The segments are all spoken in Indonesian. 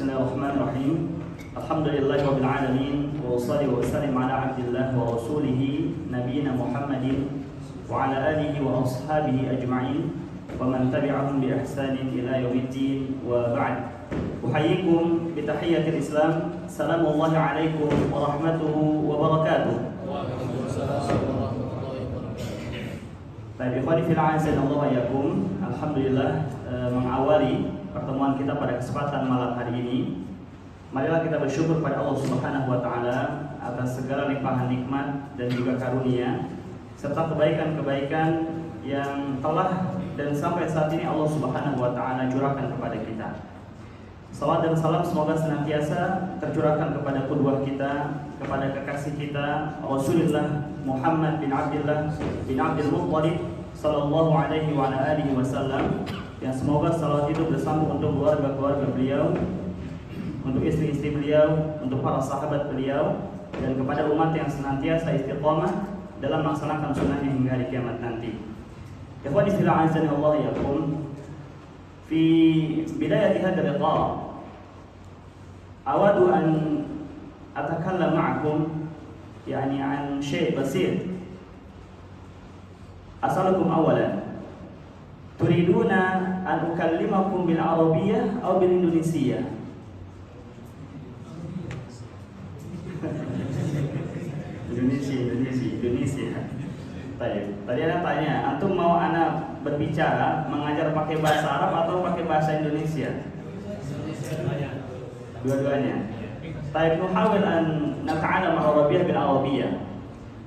Bismillahirrahmanirrahim. Alhamdulillahirabbil alamin wa shalli wa sallim ala abdillah wa rasulih nabiyina Muhammadin wa ala alihi wa ashabihi ajma'in wa man tabi'ahum bi ihsanin ila yaumiddin wa ba'd. Uhayyikum bi tahiyyatil Islam. Assalamualaikum alaikum warahmatullahi wabarakatuh. Waalaikumsalam warahmatullahi wabarakatuh. Baik, ikhwani fil a'azzana Allah yakum. Alhamdulillah, mengawali pertemuan kita pada kesempatan malam hari ini, marilah kita bersyukur pada Allah Subhanahu wa taala atas segala limpahan nikmat dan juga karunia serta kebaikan-kebaikan yang telah dan sampai saat ini Allah Subhanahu wa taala curahkan kepada kita. Salawat dan salam semoga senantiasa tercurahkan kepada qudwah kita, kepada kekasih kita Rasulullah Muhammad bin Abdullah bin Abdul Muttalib sallallahu alaihi wa ala alihi wasallam, yang semoga salawat itu bersambung untuk keluarga-keluarga beliau, untuk istri-istri beliau, untuk para sahabat beliau, dan kepada umat yang senantiasa istiqamah dalam melaksanakan sunnahnya hingga hari kiamat nanti. Ikhwani fillah azza wa jalla yakum. Fi bidayati hadha liqa awadu an atakallam ma'akum yani an syai' basit. As'alukum awalan, turiduna an ukallimakum bil arabiyyah aw bil indonesiyyah? Indonesia. Tadi ada tanya, antum mau anak berbicara mengajar pakai bahasa Arab atau pakai bahasa Indonesia? Dua-duanya. Taib nuhawil an nata'alam al-arabiyyah bil arabiyyah.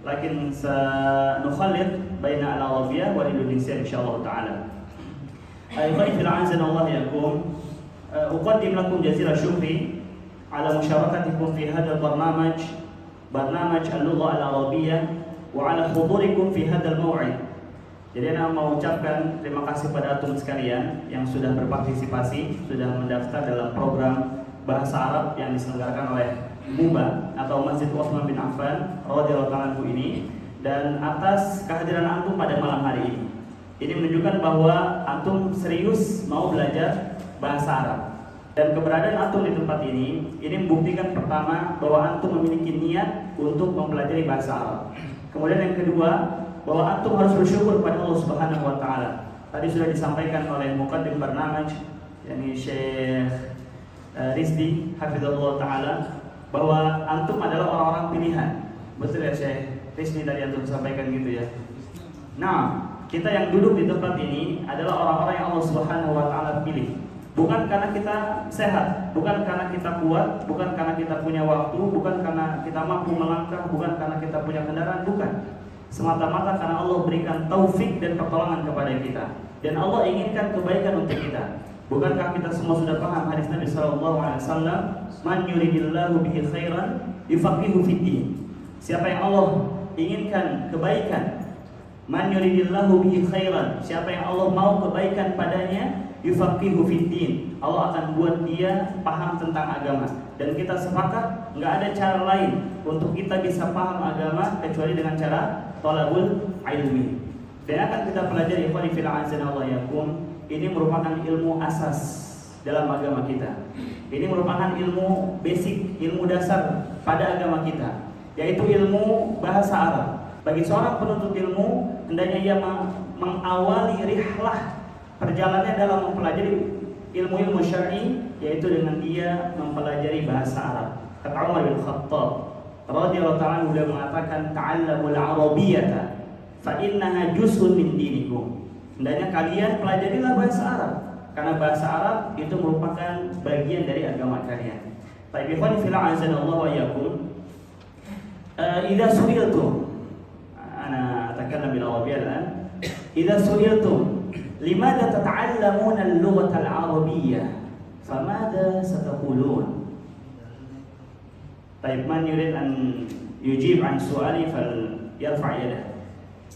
Lakin sanukhallit baina al-arabiyyah wal indonesia insyaallah taala. Ayuhai fil azan Allah yakum, uqaddim lakum jazila syukri ala musyarakatikum fi hadzal barnamaj al-lugha al-arabiyyah wa ala hudurikum fi hadzal maw'id. Jadi saya mau ucapkan terima kasih pada antum sekalian yang sudah berpartisipasi, sudah mendaftar dalam program bahasa Arab yang diselenggarakan oleh MUBA atau Masjid Utsman bin Affan radhiyallahu ta'ala anhu ini, dan atas kehadiran antum pada malam hari ini. Ini menunjukkan bahwa antum serius mau belajar bahasa Arab. Dan keberadaan antum di tempat ini membuktikan pertama bahwa antum memiliki niat untuk mempelajari bahasa Arab. Kemudian yang kedua, bahwa antum harus bersyukur kepada Allah Subhanahu wa taala. Tadi sudah disampaikan oleh muqaddim barnamaj yakni Syekh Rizdi hafizahullah taala bahwa antum adalah orang-orang pilihan. Betul ya Syekh Rizdi tadi antum sampaikan gitu ya. Nah, kita yang duduk di tempat ini adalah orang-orang yang Allah Subhanahu wa taala pilih. Bukan karena kita sehat, bukan karena kita kuat, bukan karena kita punya waktu, bukan karena kita mampu melangkah, bukan karena kita punya kendaraan, bukan. Semata-mata karena Allah berikan taufik dan pertolongan kepada kita. Dan Allah inginkan kebaikan untuk kita. Bukankah kita semua sudah paham hadis Nabi sallallahu alaihi wasallam, "Man yuridillahu bihi khairan yufaqihu fid-din." Siapa yang Allah inginkan kebaikan, man yuridillahu bihi khairan, siapa yang Allah mau kebaikan padanya, yufaqihu fid-din, Allah akan buat dia paham tentang agama. Dan kita sepakat nggak ada cara lain untuk kita bisa paham agama kecuali dengan cara thalabul ilmi. Dan akan kita pelajari ikhwan fillah azza wa jalla, ini merupakan ilmu asas dalam agama kita. Ini merupakan ilmu basic, ilmu dasar pada agama kita, yaitu ilmu bahasa Arab. Bagi seorang penuntut ilmu, hendaknya ia mengawali rihlah perjalanannya dalam mempelajari ilmu-ilmu syar'i, yaitu dengan dia mempelajari bahasa Arab. Kata Umar bin Khattab radhiyallahu ta'ala, beliau mengatakan, ta'allamul arabiyyata fa innaha juz'un min dinikum. Hendaknya kalian pelajarilah bahasa Arab, karena bahasa Arab itu merupakan bagian dari agama kalian. Baik, ikhwan fillah azanallahu wa iyyakum. Idza su'iltum, ana atakallam bil arabiyyah al'an. Idza su'iltum limadha tata'allamuna al-lughata al-arabiyyah, famadha sataqulun? Baik, man yurid an yujib an su'ali falyarfa' yadah.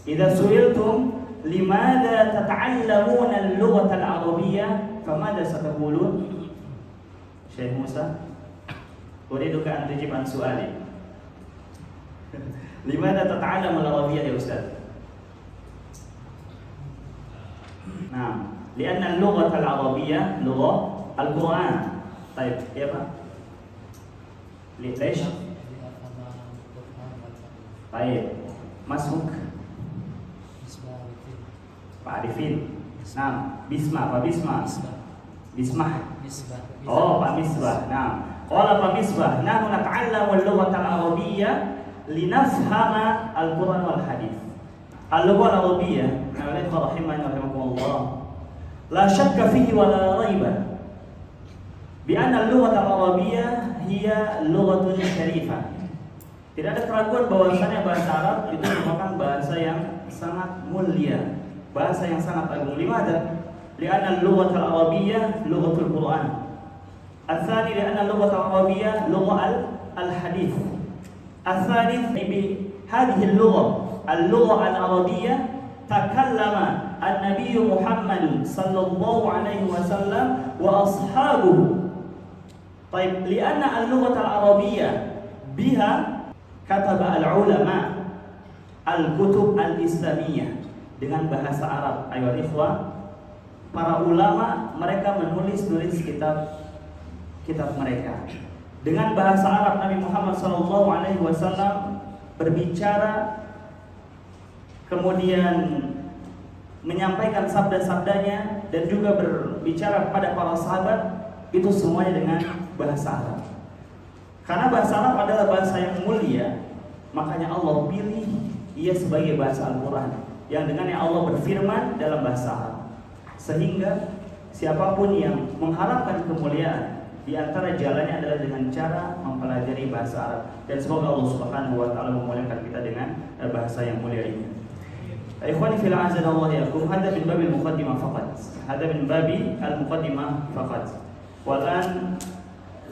Idza su'iltum limadha tata'allamuna al-lughata al-arabiyyah, famadha sataqulun? Syekh Musa, uriduka an tujib an su'ali. Limadha tata'allamu al-arabiyyah ya Ustaz? Nah, lianna al-lughata al-arabiyyah lughah al-Qur'an. طيب يا Pak ليش طيب ما اسمك Pak Arifin nah Bisma Pak Bisma Bismah oh Pak Misbah nah qala Pak Misbah nahnu nata'allamu al-lughata al-arabiyyah linafhama al-Qur'an wal hadith al-lugha al-arabiyyah rahimani rahimakumullah la syakka fihi wa la raiba bi anna al-lughata al-arabiyyah hiya lughatun syarifah. Tidak ada keraguan bahwasanya bahasa Arab itu merupakan bahasa yang sangat mulia, bahasa yang sangat agung. Limadha? Li'anna al-lughata al-arabiyyah lughatul Qur'an. Al-thani li'anna al-lughata al-arabiyyah lugha al-hadith. Al-thalith bi hadhihi al-lugha al-arabiyyah takallama an-nabiy Muhammad sallallahu alaihi wasallam wa ashabuhu. طيب لأن اللغة العربية بها كتب العلماء الكتب الإسلامية dengan bahasa Arab. Ayo ikhwah, para ulama mereka menulis kitab mereka dengan bahasa Arab. Nabi Muhammad SAW berbicara, kemudian menyampaikan sabda-sabdanya dan juga berbicara kepada para sahabat, itu semuanya dengan bahasa Arab. Karena bahasa Arab adalah bahasa yang mulia, makanya Allah pilih ia sebagai bahasa Al-Quran yang dengannya Allah berfirman dalam bahasa Arab. Sehingga siapapun yang mengharapkan kemuliaan, di antara jalannya adalah dengan cara mempelajari bahasa Arab. Dan semoga Allah Subhanahu wa taala memuliakan kita dengan bahasa yang mulia ini. Ikhwani fil a'zanallahu yakum, hada min babil muqaddimah faqat. Hada min babi al-muqaddimah faqat. والآن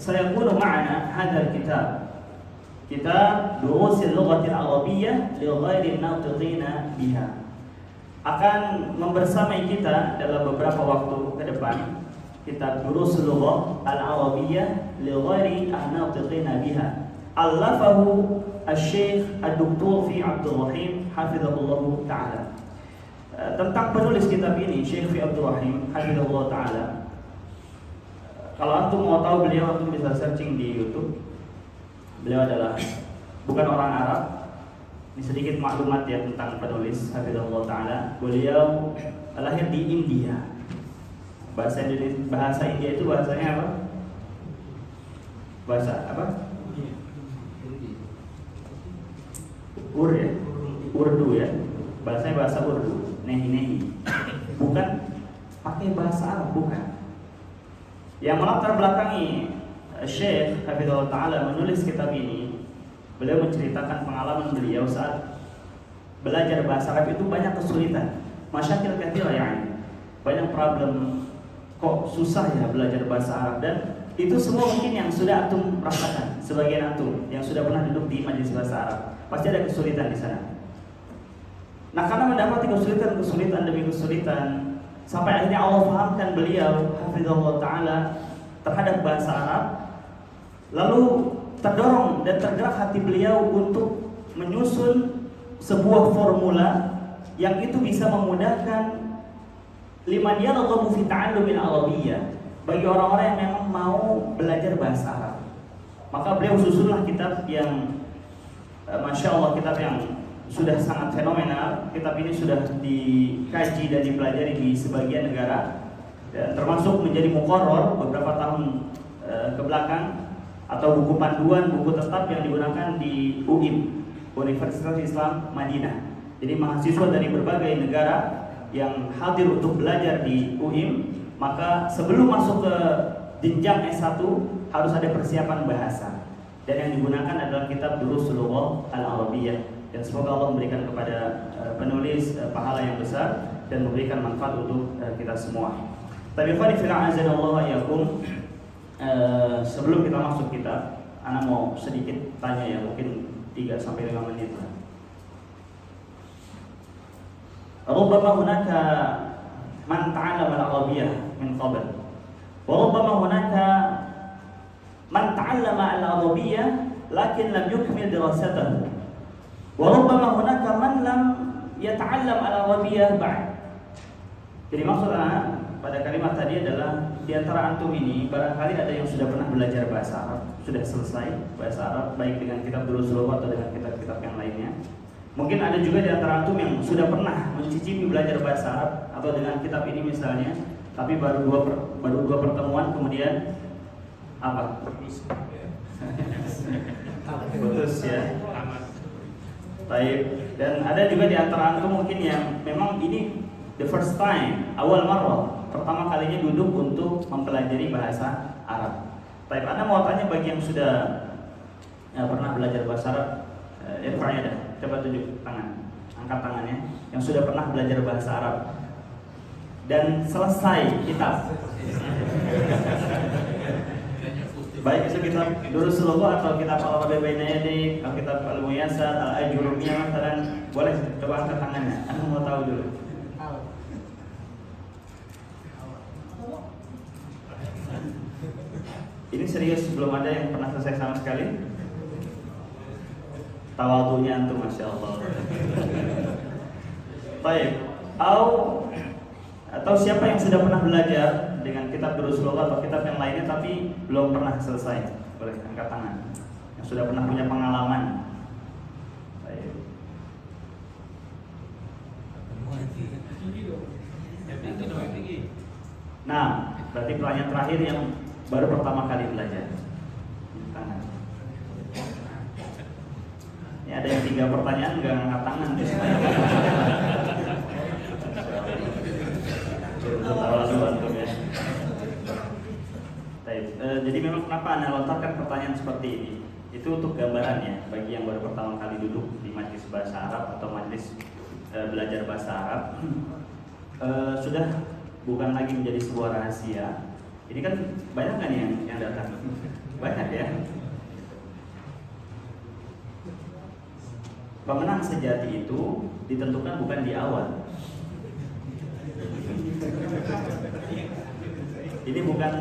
سيكون معنا هذا الكتاب كتاب دروس اللغة العربية لغير الناطقين بها. Akan membersamai kita dalam beberapa waktu ke depan kitab Durus Lughah Al-Arabiyyah li ghairi an-natiqina biha. Allafahu Asy-Syaikh Ad-Doktor Fi Abdul Rahim hafizahullah taala. Tentang penulis kitab ini Syekh Fi Abdul Rahim hafizahullah taala. Kalau antum mau tahu beliau, antum bisa searching di YouTube. Beliau adalah bukan orang Arab. Ini sedikit maklumat ya tentang penulis hafizahullah taala. Beliau lahir di India. Bahasa India itu bahasanya apa? Bahasa apa? Urdu ya. Bahasanya bahasa Urdu. Nehi. Bukan pakai bahasa Arab, bukan. Yang melatar belakangi Syekh hafizahullah taala menulis kitab ini, beliau menceritakan pengalaman beliau saat belajar bahasa Arab itu banyak kesulitan, masyakil katsira yani. Banyak problem, kok susah ya belajar bahasa Arab, dan itu semua mungkin yang sudah antum rasakan, sebagian antum yang sudah pernah duduk di majelis bahasa Arab, pasti ada kesulitan di sana. Nah, karena mendapati kesulitan demi kesulitan, sampai akhirnya Allah fahamkan beliau hafizahullah taala terhadap bahasa Arab, lalu terdorong dan tergerak hati beliau untuk menyusun sebuah formula yang itu bisa memudahkan liman yarghabu fi ta'allumil arabiyyah, bagi orang-orang yang memang mau belajar bahasa Arab. Maka beliau susunlah kitab yang Masya Allah, kitab yang sudah sangat fenomenal. Kitab ini sudah dikaji dan dipelajari di sebagian negara, dan termasuk menjadi muqarrar beberapa tahun ke belakang, atau buku panduan, buku tetap yang digunakan di UIM, Universitas Islam Madinah. Jadi mahasiswa dari berbagai negara yang hadir untuk belajar di UIM, maka sebelum masuk ke jenjang S1 harus ada persiapan bahasa, dan yang digunakan adalah kitab Durus Lughah Al-Arabiyyah. Dan semoga Allah memberikan kepada penulis pahala yang besar dan memberikan manfaat untuk kita semua. Tapi khairu fil a'zanallahu yakum, sebelum kita masuk kitab, ana mau sedikit tanya ya, mungkin 3 sampai 5 menit lah. Rubbama hunaka man ta'allama al-arabiyyah min qabl, wa rubbama hunaka man ta'allama al-arabiyyah lakin lam yukmil dirasatahu, wa rubbama hunaka man lam yata'allam al-arabiyyah ba'd. Jadi maksud pada kalimat tadi adalah di antara antum ini barangkali ada yang sudah pernah belajar bahasa Arab, sudah selesai bahasa Arab baik dengan kitab Durus Lughah atau dengan kitab-kitab yang lainnya. Mungkin ada juga di antara antum yang sudah pernah mencicipi belajar bahasa Arab atau dengan kitab ini misalnya, tapi baru dua pertemuan kemudian apa? Putus ya. Baik. Dan ada juga di antara antum mungkin yang memang ini the first time, awal marrah, pertama kalinya duduk untuk mempelajari bahasa Arab. Baik, Anda mau tanya bagi yang sudah pernah belajar bahasa Arab, irfa'nya dah, coba tunjuk tangan, angkat tangannya, yang sudah pernah belajar bahasa Arab dan selesai kitab. Baik itu kitab Durus Lughah atau kitab Al-Arabiyyah Baina Yadik atau kitab Al-Muyassar, Al-Ajurumiyah misalkan, boleh coba angkat tangannya. Anda mau tahu dulu. Ini serius, belum ada yang pernah selesai sama sekali. Tawadhunya antum, masya Allah. Baik, atau siapa yang sudah pernah belajar dengan kitab Durus Lughah atau kitab yang lainnya tapi belum pernah selesai, boleh angkat tangan. Yang sudah pernah punya pengalaman. Baik. Nah, berarti pertanyaan terakhir yang baru pertama kali belajar. Tangan. Ini ada yang 3 pertanyaan nggak angkat tangan. Jadi memang kenapa Anda lontarkan pertanyaan seperti ini? Itu untuk gambarannya bagi yang baru pertama kali duduk di majelis bahasa Arab atau majelis belajar bahasa Arab, sudah bukan lagi menjadi sebuah rahasia. Ini kan banyak kan yang datang? Banyak ya. Pemenang sejati itu ditentukan bukan di awal. Ini bukan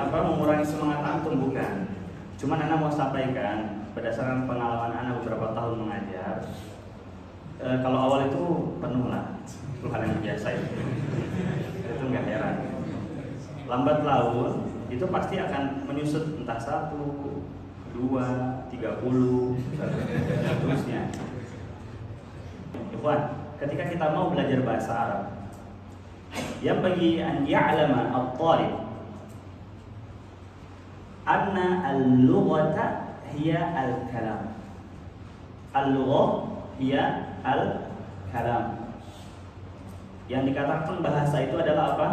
mengurangi semangat antum, bukan. Cuman Anda mau sampaikan berdasarkan pengalaman Anda beberapa tahun mengajar. Kalau awal itu penuh lah, itu hal yang biasa itu nggak heran. Lambat laun itu pasti akan menyusut entah 1, 2, 30, seterusnya. Ikhwan, ketika kita mau belajar bahasa Arab, yang bagi an ya'lama at-talib anna al-lughata hiya al-kalam. Al-lughah hiya al-kalam. Yang dikatakan bahasa itu adalah apa?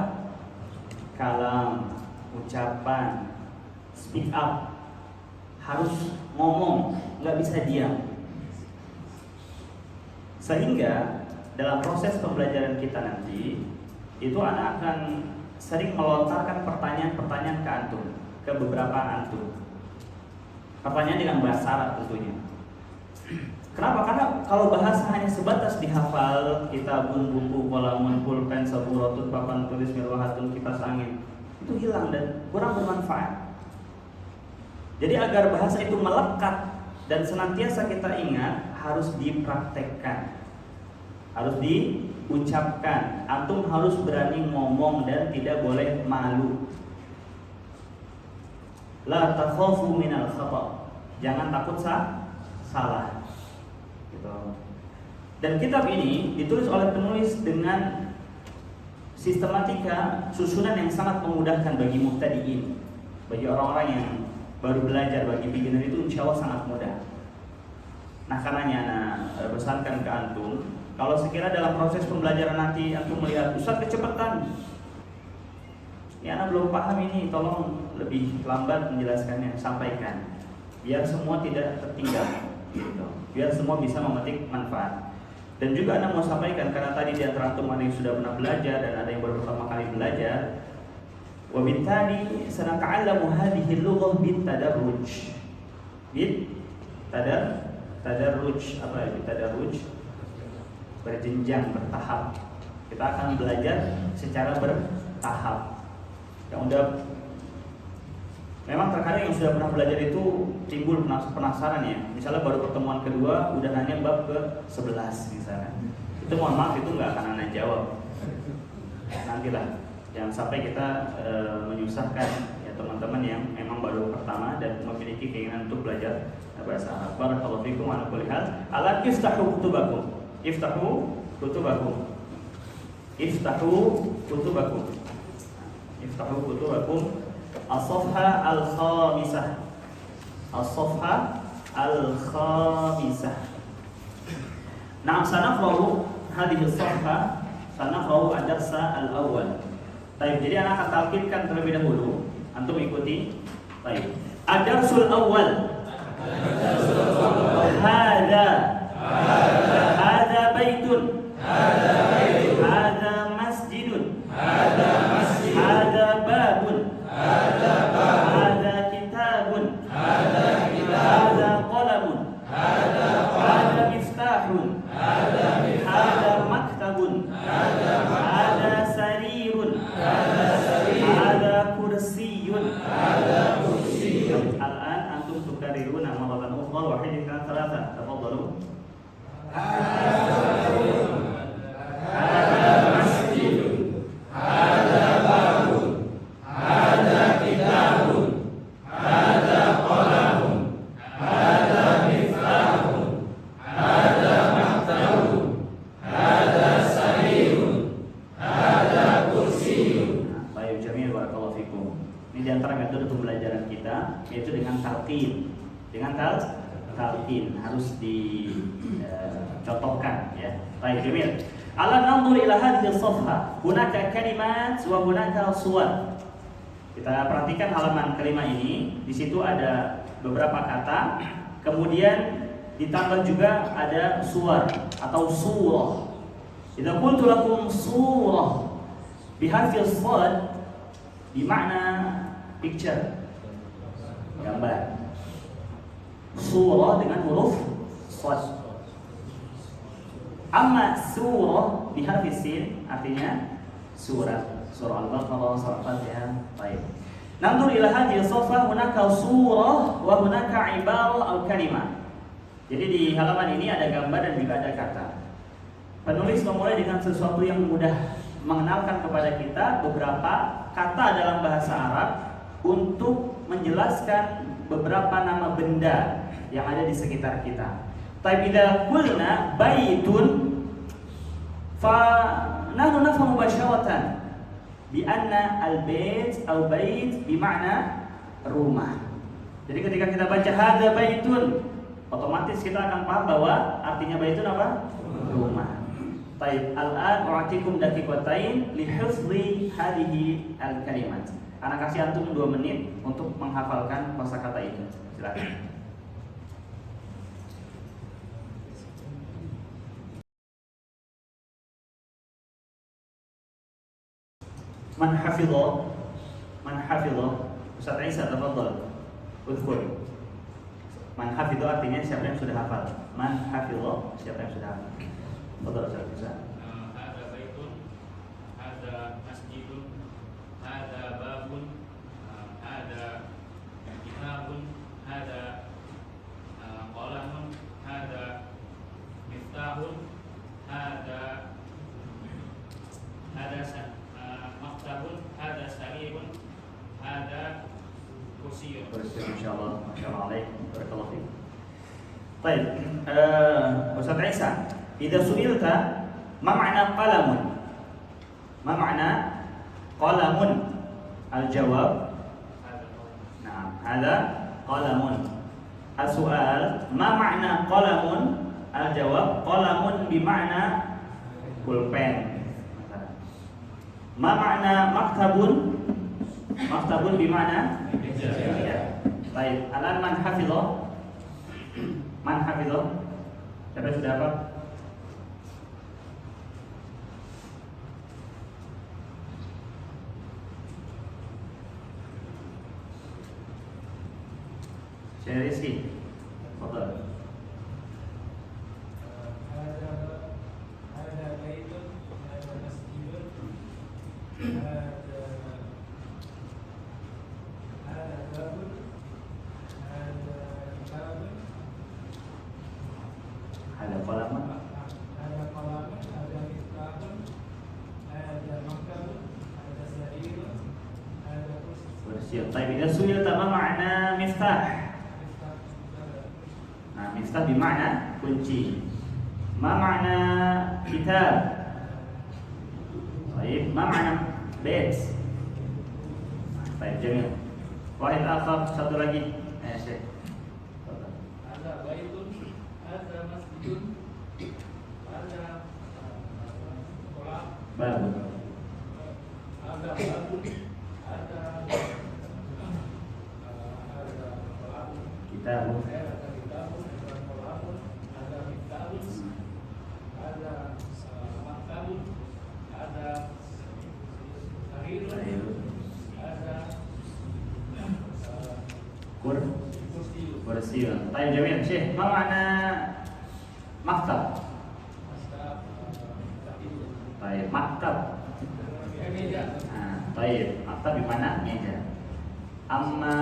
Kalam, ucapan, speak up, harus ngomong, nggak bisa diam. Sehingga dalam proses pembelajaran kita nanti, itu anak akan sering melontarkan pertanyaan-pertanyaan ke antum, ke beberapa antum. Pertanyaan dengan bahasa Arab tentunya. Kenapa? Karena kalau bahasa hanya sebatas dihafal, kitabun, buku, kolamun, pulpen, saburatun, papan tulis, mirwahatun, kipas angin, itu hilang dan kurang bermanfaat. Jadi agar bahasa itu melekat dan senantiasa kita ingat, harus dipraktekkan, harus diucapkan. Antum harus berani ngomong dan tidak boleh malu. La takhafu minal khata', jangan takut salah. Dan kitab ini ditulis oleh penulis dengan sistematika susunan yang sangat memudahkan bagi muhtadiin, bagi orang-orang yang baru belajar, bagi beginner itu insya Allah sangat mudah. Nah karenanya Ana pesankan ke antum, kalau sekira dalam proses pembelajaran nanti antum melihat Ustaz kecepatan, ya Ana belum paham ini, tolong lebih lambat menjelaskannya, sampaikan biar semua tidak tertinggal gitu. Biar semua bisa memetik manfaat. Dan juga Anda mau sampaikan, karena tadi di antara antum ada yang sudah pernah belajar dan ada yang baru pertama kali belajar. Wa bittali sanata'allamu hadhihi al-lughah bitadarruj. Tadarruj, apa ya tadarruj? Berjenjang, bertahap. Kita akan belajar secara bertahap. Yang udah memang terkadang yang sudah pernah belajar itu timbul penasaran ya. Misalnya baru pertemuan kedua udah nanya bab ke-11 misalnya. Itu mohon maaf, itu nggak akan Anda jawab. Nantilah. Jangan sampai kita menyusahkan ya teman-teman yang memang baru pertama dan memiliki keinginan untuk belajar bahasa Arab. Barakallahu fikum ala kulli hal. Alat iftahu kutubakum. Iftahu kutubakum. Iftahu kutubakum. Iftahu kutubakum. As-safha al-khamisah. As-safha al-khamisah. Nah, sanaqra'u hadhihi as-safha, sanaqra'u ad-darsa al-awwal. Baik, jadi anak akan talqinkan terlebih dahulu. Antum ikuti. Baik. Ad-darsul awwal. Hada baitun. Hada masjidun. Hada babun. Hada kitabun. Hada qalamun. Hada miftahun. Hada maktabun. Hada sarirun. Hada kursiyun. Al-an antum tukariruna maratan ukhra wahidatan thalatha. Tafadhalu. Yaitu dengan talqin, talqin harus dicontohkan ya. Baik, jamil. Ala nanzur ila hadhihi as-safha, hunaka kalimat wa hunaka suwar. Kita perhatikan halaman kelima ini, di situ ada beberapa kata, kemudian ditambah juga ada suwar atau surah. Idza qultu lakum surah biharfi as-sad bermakna picture, gambar. Surah dengan huruf sad. Amma surah biharfi sin artinya surat. Surah Al-Baqarah, surah Al-Fatihah. Baik. Nanzur ila hadhihi as-safha, hunaka surah wa hunaka ibarah atau kalimah. Jadi di halaman ini ada gambar dan juga ada kata. Penulis memulai dengan sesuatu yang mudah, mengenalkan kepada kita beberapa kata dalam bahasa Arab untuk menjelaskan beberapa nama benda yang ada di sekitar kita. Tapi idza qulna baitun fa nahnu nafhamu mubasyaratan bi anna al-bait atau bait bermakna rumah. Jadi ketika kita baca hadza baitun, otomatis kita akan paham bahwa artinya baitun apa? Rumah. Baik, al-an u'atikum daqiqatain li hifdhi hadhihi al-kalimat. Anak kasih antum 2 menit untuk menghafalkan kosakata itu. Silakan. Man hafidha, Ustaz Isa, tafadhal. Udhkur. Man hafidha artinya siapa yang sudah hafal. Man hafidha, siapa yang sudah hafal. Tafadhal Ustaz Isa. Ada baitun, ada masjidun, ada babun, ada kitabun, ada qalamun, ada miftahun, ada maktabun, ada sarirun, ada kursiyun. Masyaallah, masyaallah alaik, barakallahu fiik. Baik, Ustaz Isa, idza su'ilta ma ma'na qalamun? Ma ma'na qalamun? Al-jawab, nah, hada qalamun. As-su'al, ma ma'na qalamun? Al-jawab, qalamun bima'na pulpen. Ma ma'na maktabun? Maktabun bima'na ya. Baik, alan man hafidha? Man hafidha? Siapa sudah apa? Saya Rizky. Fadhal. Ada baitun, ada masjidun, ada babun, ada kitabun, Ada qalamun. ada qalamun, ada miftahun, ada maktabun, ada kursi. Baik, إذا سئلت ما معنى مفتاح؟ Nah, miftah bermakna kunci. Ma ma'na kitab? Baik, ma ma'na bait? Baik, jamil. Wahid akhar, satu lagi. Syekh. Ada baitun, ada masjidun, ada sekolah, Babu. ada babun, ada sekolah, Kitab. ada kitabun, ada sekolahun, ada kitabun, ada maktabun, ada sarirun, ada kursi. Kursiun. Baik, jamil. Syekh, ma ma'na maktab? Baik, maktab. Baik, maktab di mana? Meja. Amma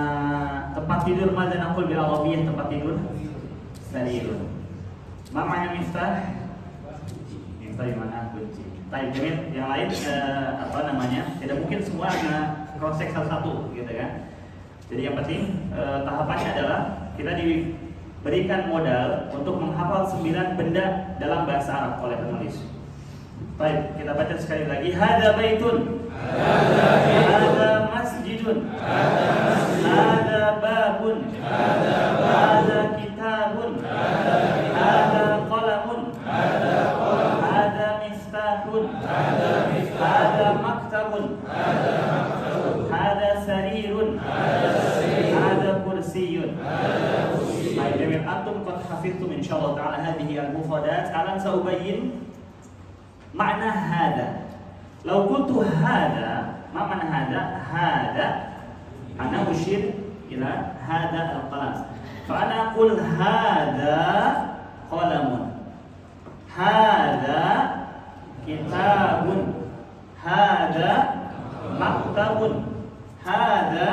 tempat tidur, mada naqul bil arabiyah tempat tidur? Sarirun. Ma ma'na miftah? Miftah di mana? Kunci. Baik, jamil. Yang lain apa namanya? Tidak mungkin semua cross check satu-satu, gitu kan? Jadi yang penting tahapannya adalah kita diberikan modal untuk menghafal 9 benda dalam bahasa Arab oleh penulis. Baik, kita baca sekali lagi. Hada baitun, hada masjidun, hada babun, hada kitabun, hada qalamun, hada miftahun, hada maktabun, hada sarirun, hada kursiyun. Baik, jamil. Antum qad hafidtum insyaallah ta'ala hadhihi al-mufradat. Alan sa'ubayyin makna hada. Law qultu hada, ma ma'na hada? Hada ana ushir ila hada al-qalam. Fa ana aqul hada qalamun, hada kitabun, hada maktabun, hada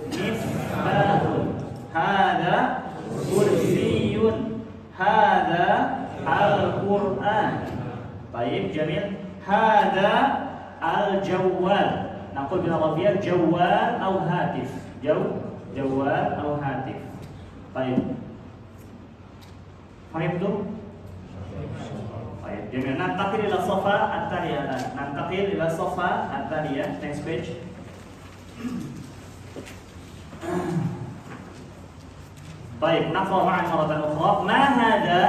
miftahun, hada kursiyun, hada al-Qur'an. Baik, jamil. Hada al-jawwal. Naqul bil arabiyah jawwal atau hatif. Jawwal atau hatif. Baik. Fahimtum? Baik, jamil. Nantaqil ila safa at-taliyah. Nantaqil ila safa at-taliyah. Next page. Baik, naqra ma'an maratan ukhra. Ma hada?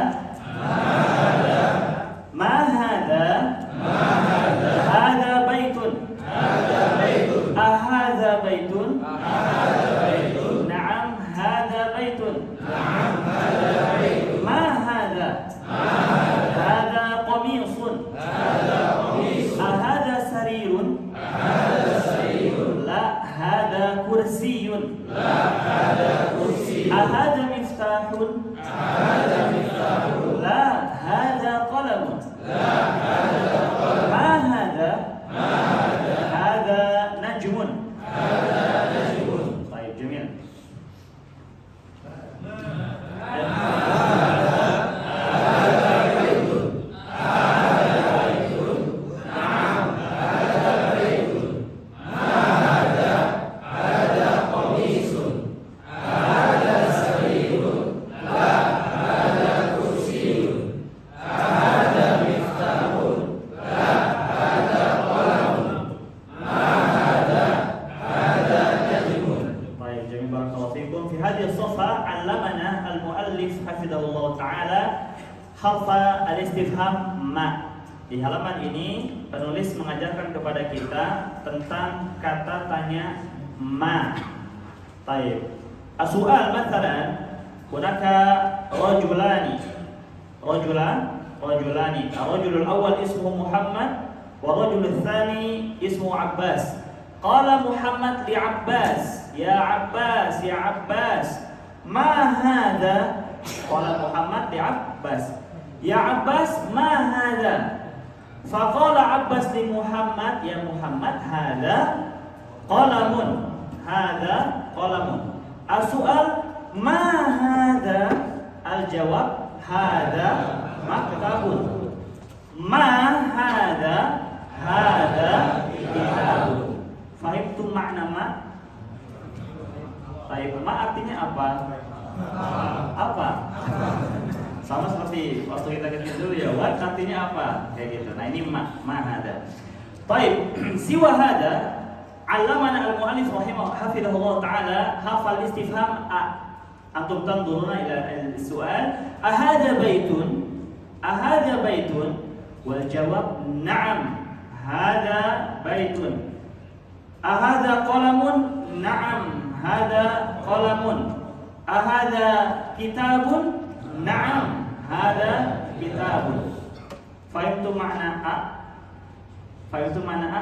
Ma hada? Hada baitun. Ahadha baitun? Na'am, hada baitun. Ma hada? Hada qamisun. Ahada sarirun? La, hada kursiyun. Ahada miftahun? La, hada qalamun. Ma hada? Hada najmun. Baik, jamil. Harfa al-istifham ma. Di halaman ini penulis mengajarkan kepada kita tentang kata tanya ma. Baik. As-su'al mathalan hunaka rajulani. Rajulani. Ar-rajul al-awwal ismuhu Muhammad wa ar-rajul ats-tsani ismuhu Abbas. Qala Muhammad li Abbas, ya Abbas, ya Abbas, ma hadha? Qala Muhammad li Abbas, ya Abbas, ma hadha? Faqala Abbas li Muhammad, ya Muhammad, hadha qalamun. Hadha qalamun. As-su'al, ma hadha? Al-jawab, hadha maktabun. Ma hadha? Hadha kitabun. Fahimtum makna ma? Baik, ma artinya apa? Apa? Sama seperti waktu kita kecil dulu ya, what artinya apa? Kayak gitu. Nah ini ma hada. Baik, siwa hada, allamana al-mu'allif hafidhahullah ta'ala hafal istifham antum tanzuruna ila al-su'al ahada baitun wal jawab na'am hada baitun. Ahada qalamun na'am hada qalamun. Ahada kitabun na'am hada kitabun. Fahimtum makna a? Fahimtum makna a?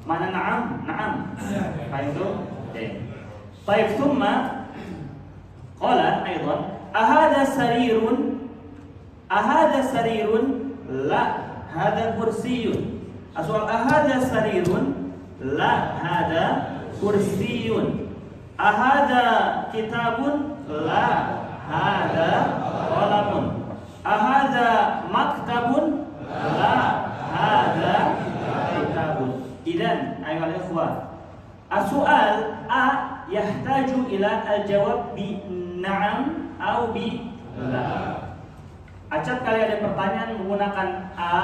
Mana na'am? Na'am. Fahimtum? Oke. Baik, thumma qala aidan ahada sarirun? Ahada sarirun? La, hada kursiyun. Asal ahada sarirun? La, hada kursiyun. Ahada kitabun? La, hada qalamun. Ahada maktabun? La, hada kitabun. Idzan ayuhal ikhwah, as-su'al a yahtaju ila al-jawab bi na'am atau bi la. Acap kali ada pertanyaan menggunakan a,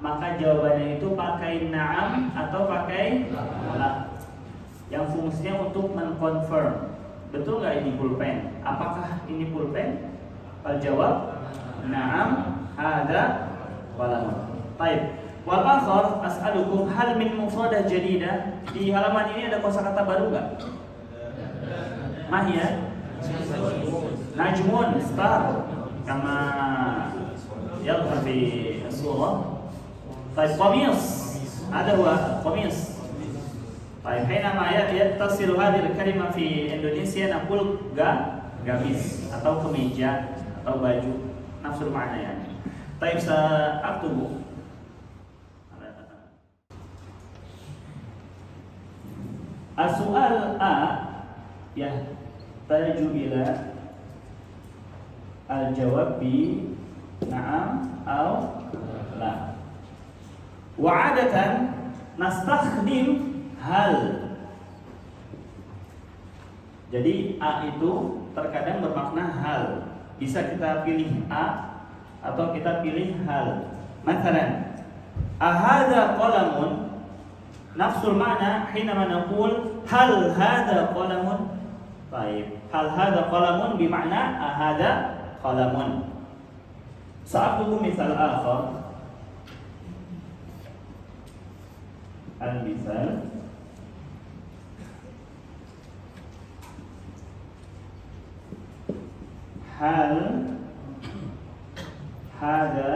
maka jawabannya itu pakai na'am atau pakai la, yang fungsinya untuk mengkonfirm betul nggak ini pulpen. Apakah ini pulpen? Al-jawab na'am hada qalamun. Baik. Wal akhar as'alukum hal min mufradah jadidah. Di halaman ini ada kosakata baru enggak? Mahia najmun star kama yadhhar fi as-surah. Baik, qamis. Ada huwa qamis. Baik, حينما يتصل هذه الكلمة في Indonesia naqul gamis atau kemeja atau baju nafsul makna ya. Baik, sa'aktubu as-su'al a yahtaju ila al-jawab bi na'am aw la. Wa 'adatan nastakhdim hal. Jadi a itu terkadang bermakna hal. Bisa kita pilih a atau kita pilih hal. Mathalan, ahadha qalamun. Nafsul makna حينما نقول هل هذا قلم. طيب هل هذا قلم بمعنى هذا قلم. سأكتب مثال آخر. المثال هل هذا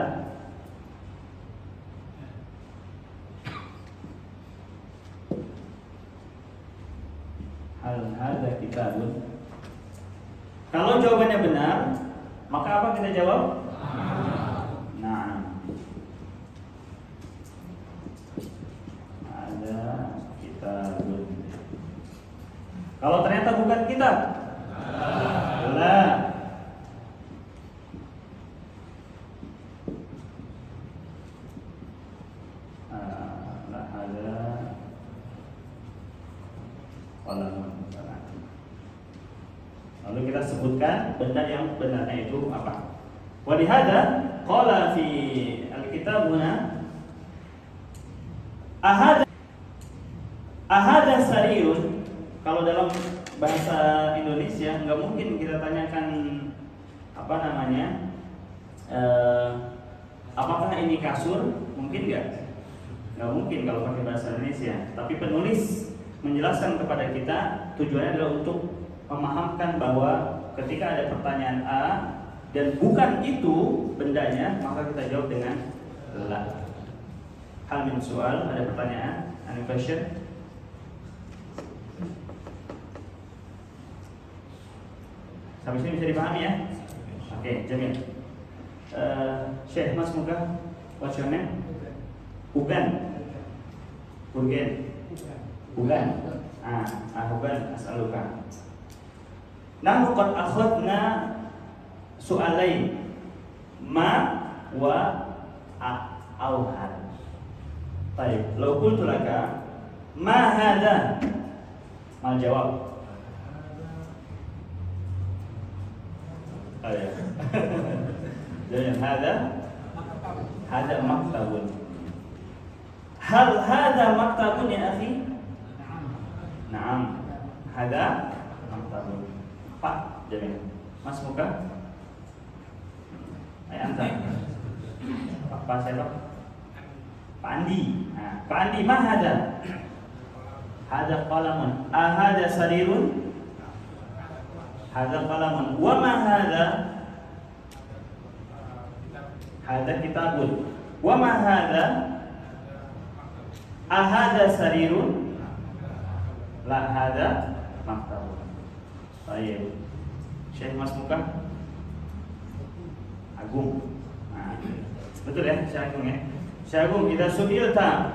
hal hada kitabun. Kalau jawabannya benar, maka apa kita jawab? Nah, ada kitabun. Kalau ternyata bukan kitab, la. La hada qalamun. Lalu kita sebutkan benda yang benarnya itu apa. Wa lihada qala fi al-kitab huna ahada sarirun. Kalau dalam bahasa Indonesia nggak mungkin kita tanyakan apa namanya, apakah ini kasur? Mungkin nggak mungkin kalau pakai bahasa Indonesia. Tapi penulis menjelaskan kepada kita tujuannya adalah untuk memahamkan bahwa ketika ada pertanyaan A dan bukan itu bendanya, maka kita jawab dengan la. Hal min soal, ada pertanyaan? Any question? Sampai sini bisa dipahami ya? Oke, Jamil. Syekh Mas Muka, what's your name? Bukan. Bukan. Bukan as'aluka. Nahnu qad akhadna su'alain ma wa au hal. Baik, law qultu laka ma hadha? Mal jawab. Jadi hada maktabun. Hal hada maktabun ya akhi? Naam. Hada maktabun. Pak, jadi Mas muka. Ayo antar. Pak siapa? Pak Andi. Nah, Pak Andi, ma hada? Hada qalamun. Ahada sarirun? Hada qalamun. Wa ma hada? Hada kitabun. Wa ma hada? Ahada sarirun? La hada maktabun. Baik. Syekh Mas muka. Agung. Nah, betul ya, Syekh Agung ya. Syekh Agung, idza su'ilta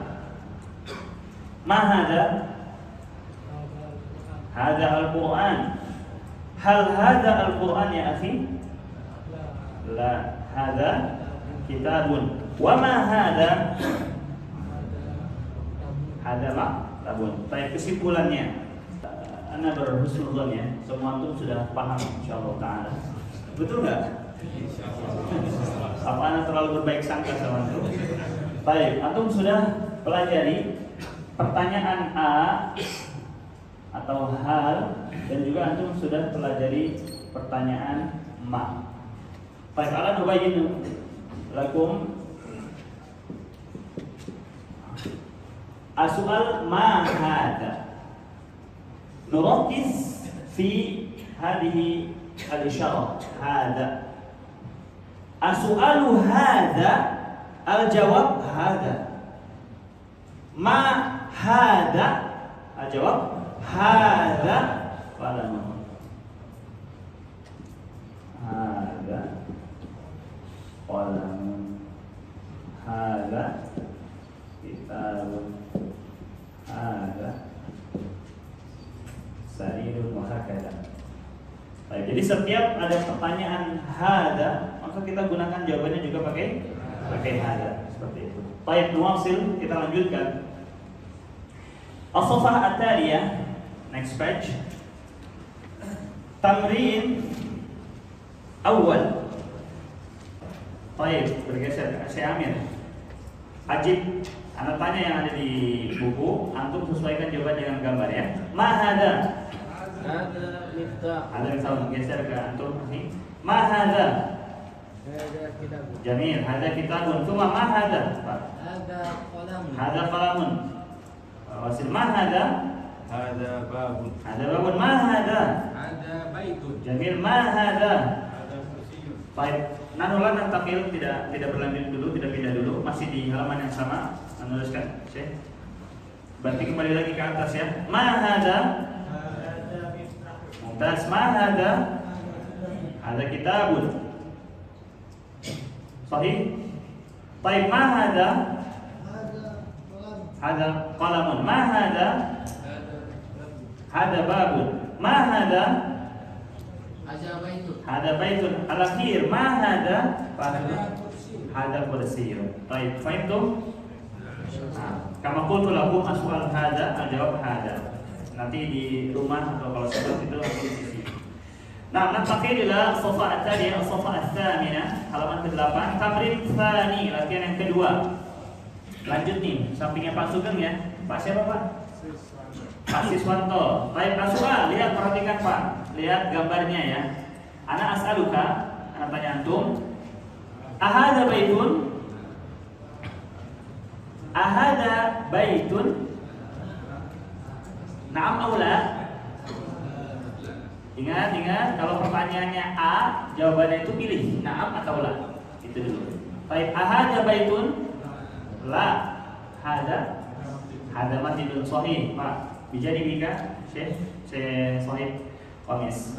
ma hada? Hada Al-Qur'an. Hal hada Al-Qur'an ya akhi? La, hada kitabun. Wa ma hada? Hada maktabun. Baik, kesimpulannya. Anda berhusnuzon ya, semua antum sudah paham insyaallah taala. Betul enggak? Apa Anda terlalu berbaik sangka sama antum? Baik, antum sudah pelajari pertanyaan A atau hal, dan juga antum sudah pelajari pertanyaan ma. Baik, ala nubayyin lakum as-su'al ma hada. نركز في هذه الإشارة هذا السؤال هذا الجواب هذا ما هذا الجواب هذا قلم هذا قلم هذا كتاب هذا sarirun wa hakadha. Baik, jadi setiap ada pertanyaan hada, maka kita gunakan jawabannya juga pakai hada, seperti itu. Baik, nuwasil, kita lanjutkan. As-safhah at-taliyah, next page. Tamrin awal. Baik, bergeser ke Syekh Amir. Ajib, Anda tanya yang ada di buku, antum sesuaikan jawaban dengan gambar ya. Ma hada? Hada miftah. Ada yang salah geser ke antum ini. Ma hada? Hada kitabun. Jamil, hada kitabun. Cuma ma hada? Hada qalamun. Hada qalamun. Wasil ma hada? Hada babun. Hada babun. Ma hada? Hada baitun. Jamil, ma hada? Hada kursiyun. Baik, nanulan dan takil tidak berlanjut dulu, tidak pindah dulu, masih di halaman yang sama. Menuliskan, Syekh. Berarti kembali lagi ke atas ya. Ma hada? Mumtaz. Ma hada? Hada kitabun. Sahih? Baik, ma hada? Hada qalamun. Ma hada? Hada babun. Ma hada? Hada baitun. Hada baitun. Al-akhir, ma hada? Hada kursiyun. Baik, fahimtum? Kama qultu lakum as-su'al hada, al-jawab hada. Nanti di rumah atau kalau sebut itu langsung isi. Nah, nantaqil ila as-safhah at-thaliyah, as-safhah ats-tsaminah, halaman ke-8, tamrin tsani, latihan yang kedua. Lanjut nih, sampingnya Pak Sugeng ya. Pak siapa Pak? Pak Siswanto. Baik, Pak Suha, lihat, perhatikan Pak. Lihat gambarnya ya. Ana as'aluka, ana tanya antum, ahada baitun? Ahada baitun? Naam aw la? Ingat, kalau pertanyaannya A, jawabannya itu pilih naam atau la. Itu dulu. Baik, ahada baitun? La. Hada masjidun sahih, Pak. Bijadi bika, Syekh sahih qamis.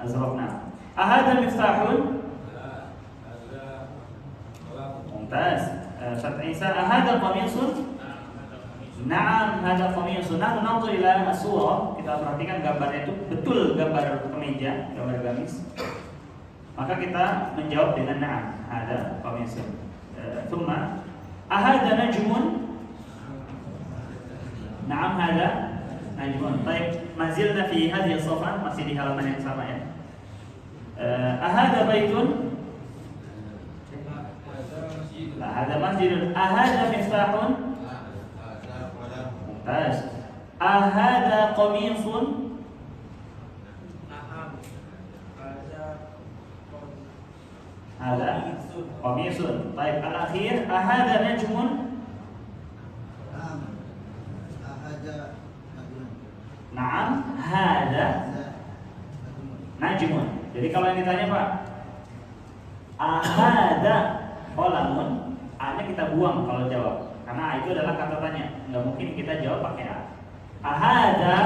Azraqna. Ahada miftahun? Mumtaz. Ustaz Isa, ahada qamisun? Naam, hada qamisun. Nah, nanzur ila as-surah, kita perhatikan gambarnya itu betul gambar kemeja, gambar gamis. Maka kita menjawab dengan na'am, hada qamisun. Thumma ahada najmun? Na'am, hada najmun. Baik, mazilna fi hadhihi as-safhah, masih di halaman yang sama ya. Ahada baitun? هذا مسجد. La, hada masjidun. Ahada miftahun? هذا قلم. Mumtaz. Ahada qamisun? Hada qamisun. Baik, al-akhir. Ahada najmun? Naam, hada najmun. Jadi kalau yang ditanya Pak, ahada qalamun, A-nya kita buang kalau jawab. Karena A itu adalah kata tanya. Nggak mungkin kita jawab pakai A. Ahada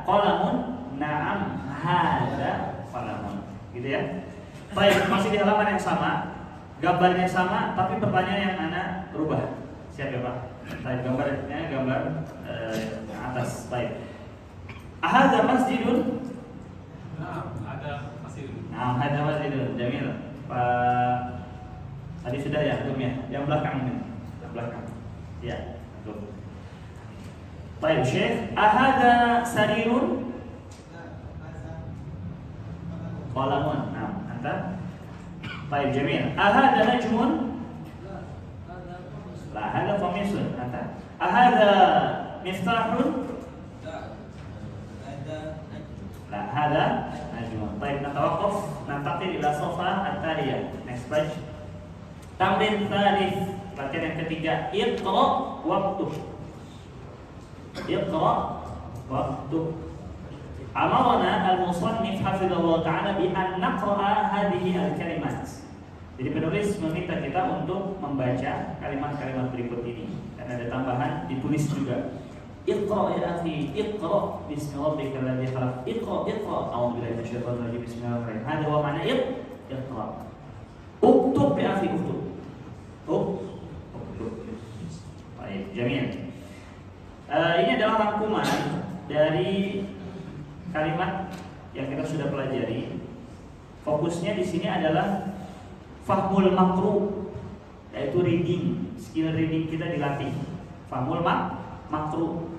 qalamun? Naam, hada qalamun. Gitu ya. Baik, masih di halaman yang sama, gambarnya sama, tapi pertanyaan yang Ana rubah. Siap ya Pak? Baik, gambarnya gambar atas. Baik. Ahada masjidun? ada masih Nah, ada masjidun. Jamil. Pak tadi sudah ya, belum ya? Yang belakang ini. Yang belakang. Ya, betul. Baik, Syekh. Ahada sarirun? Qalamun. Nah, anta. Baik, Jamil. Ahada najmun? La, hada qamisun. Anta. Ahada miftahun? La, hada najmun. Baik, natawaqaf, nantaqil ila sofa at-taliyah. Next page. Tamrin thalith, latihan yang ketiga. Iqra waktu. Iqra waktu. Amarna al-musannif hafizahullah ta'ala bi an naqra'a hadhihi al-kalimat. Jadi penulis meminta kita untuk membaca kalimat-kalimat berikut ini. Dan ada tambahan ditulis juga. Iqra ya akhi, iqra bismi rabbikal ladzi khalaq. Iqra, a'udzu billahi minasyaitonir rajim. Bismillahirrahmanirrahim. Hada huwa ma'na iqra. Uktub ya akhi, uktub. Uktub. Baik, jamil. Ini adalah rangkuman dari kalimat yang kita sudah pelajari. Fokusnya di sini adalah fahmul makru, yaitu reading, skill reading kita dilatih. Fahmul makru.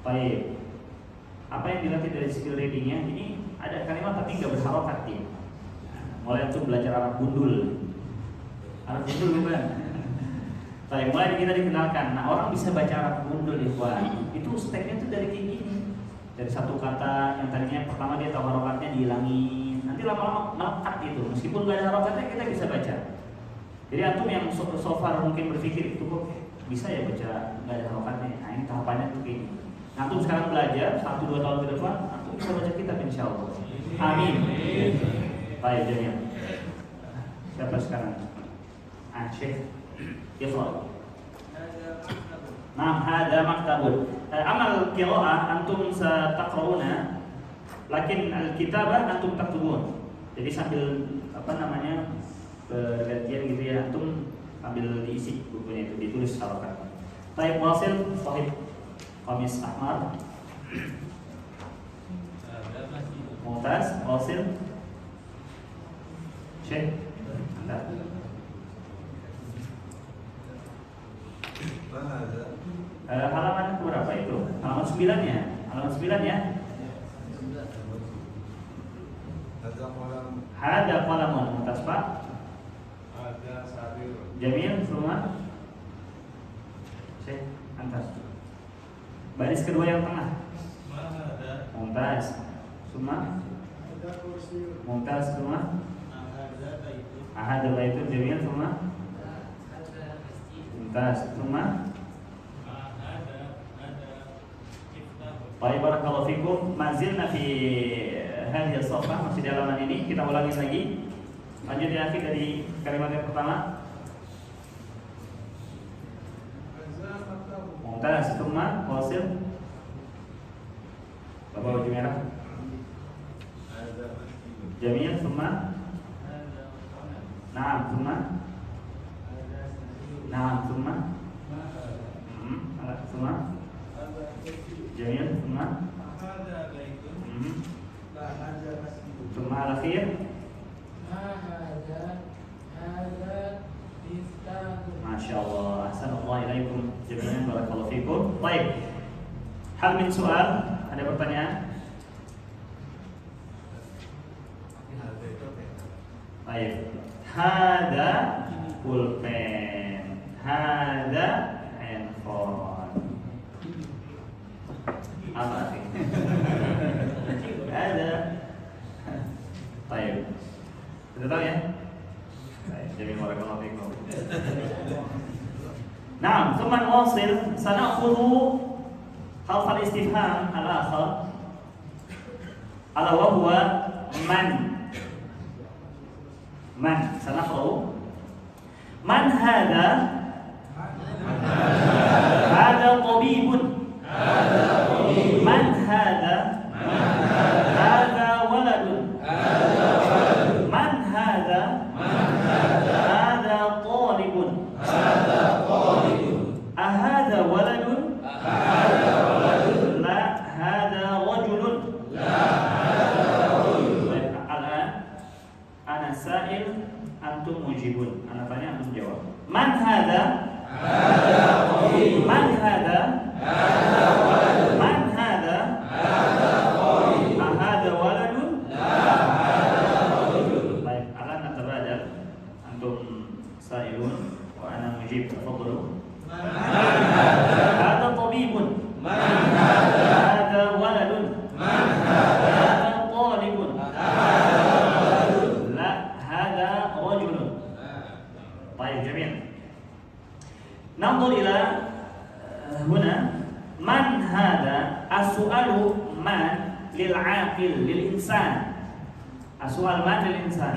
Baik. Apa yang dilatih dari skill readingnya? Ini ada kalimat tapi nggak berharokat ya. Mulai untuk belajar Arab gundul. Arab gundul bukan? Baik, mulai kita dikenalkan. Nah, orang bisa baca Arab gundul ikhwan. Itu stepnya tuh dari kayak gini. Dari satu kata yang tadinya pertama dia tahu harokatnya dihilangin. Nanti lama-lama melekat gitu. Meskipun nggak ada harokatnya kita bisa baca. Jadi antum yang so far mungkin berpikir itu kok bisa ya baca nggak ada harokatnya. Nah, ini tahapannya tuh kayak gini. Nah, antum sekarang belajar 1-2 tahun ke depan, antum bisa baca kitab insyaallah. Amin. Baik, Jamil. Siapa sekarang? Syekh Iqra. Nah, hada maktabun. Amal qiraah antum sataqrauna, lakin al-kitabah antum taktubun. Jadi sambil bergantian gitu ya, antum sambil diisi bukunya itu, ditulis harokat. Taib wasil sahib qamis ahmar. Mumtaz, wasil. Syekh. Anda. Halaman berapa itu? Halaman 9 ya? Halaman 9 ya? Hada qalamun. Mumtaz Pak. Ada sarir. Jamil, semua. Syekh, antas. Baris kedua yang tengah. Mumtaz. Semua. Mumtaz semua. Ahad baitun jamil semua. Mumtaz semua. Baik, barakallahu fikum. Mazilna fi hadhihi as-safhah, masih di halaman ini. Kita ulangi lagi. Lanjut ya akhir dari kalimat yang pertama. Mumtaz semua. Wasil. Bapak baju merah. Jamil semua. Naam semua. Naam semua. Semua. Jamil semua. Semua al-akhir. Masya Allah. Assalamualaikum warahmatullahi wabarakatuh. Baik. Hal min soal. Ada pertanyaan? Baik. Hada pulpen. Hada handphone. Apa sih? Ada. Baik. Sudah tahu ya? Baik, jadi barakallahu fikum. Naam, ثم نواصل سنأخذ حرف الاستفهام الآخر ألا وهو من. من سنقرأ من هذا؟ هذا طبيب. من هذا؟ هذا ولد. من هذا؟ هذا طالب. أهذا ولد؟ لا هذا رجل. الآن أنا سائل أنتم مجيبون. أنا tanya أنتم jawab. من هذا؟ من هذا؟ من هذا؟ أهذا ولد؟ طيب الآن نتبادل. أنتم سائلون وأنا مجيب. تفضلوا. هذا طبيب. هذا ولد. هذا طالب. لا هذا رجل. طيب جميل. ننظر إلى هنا. من هذا؟ السؤال من للعاقل للإنسان. السؤال من للإنسان.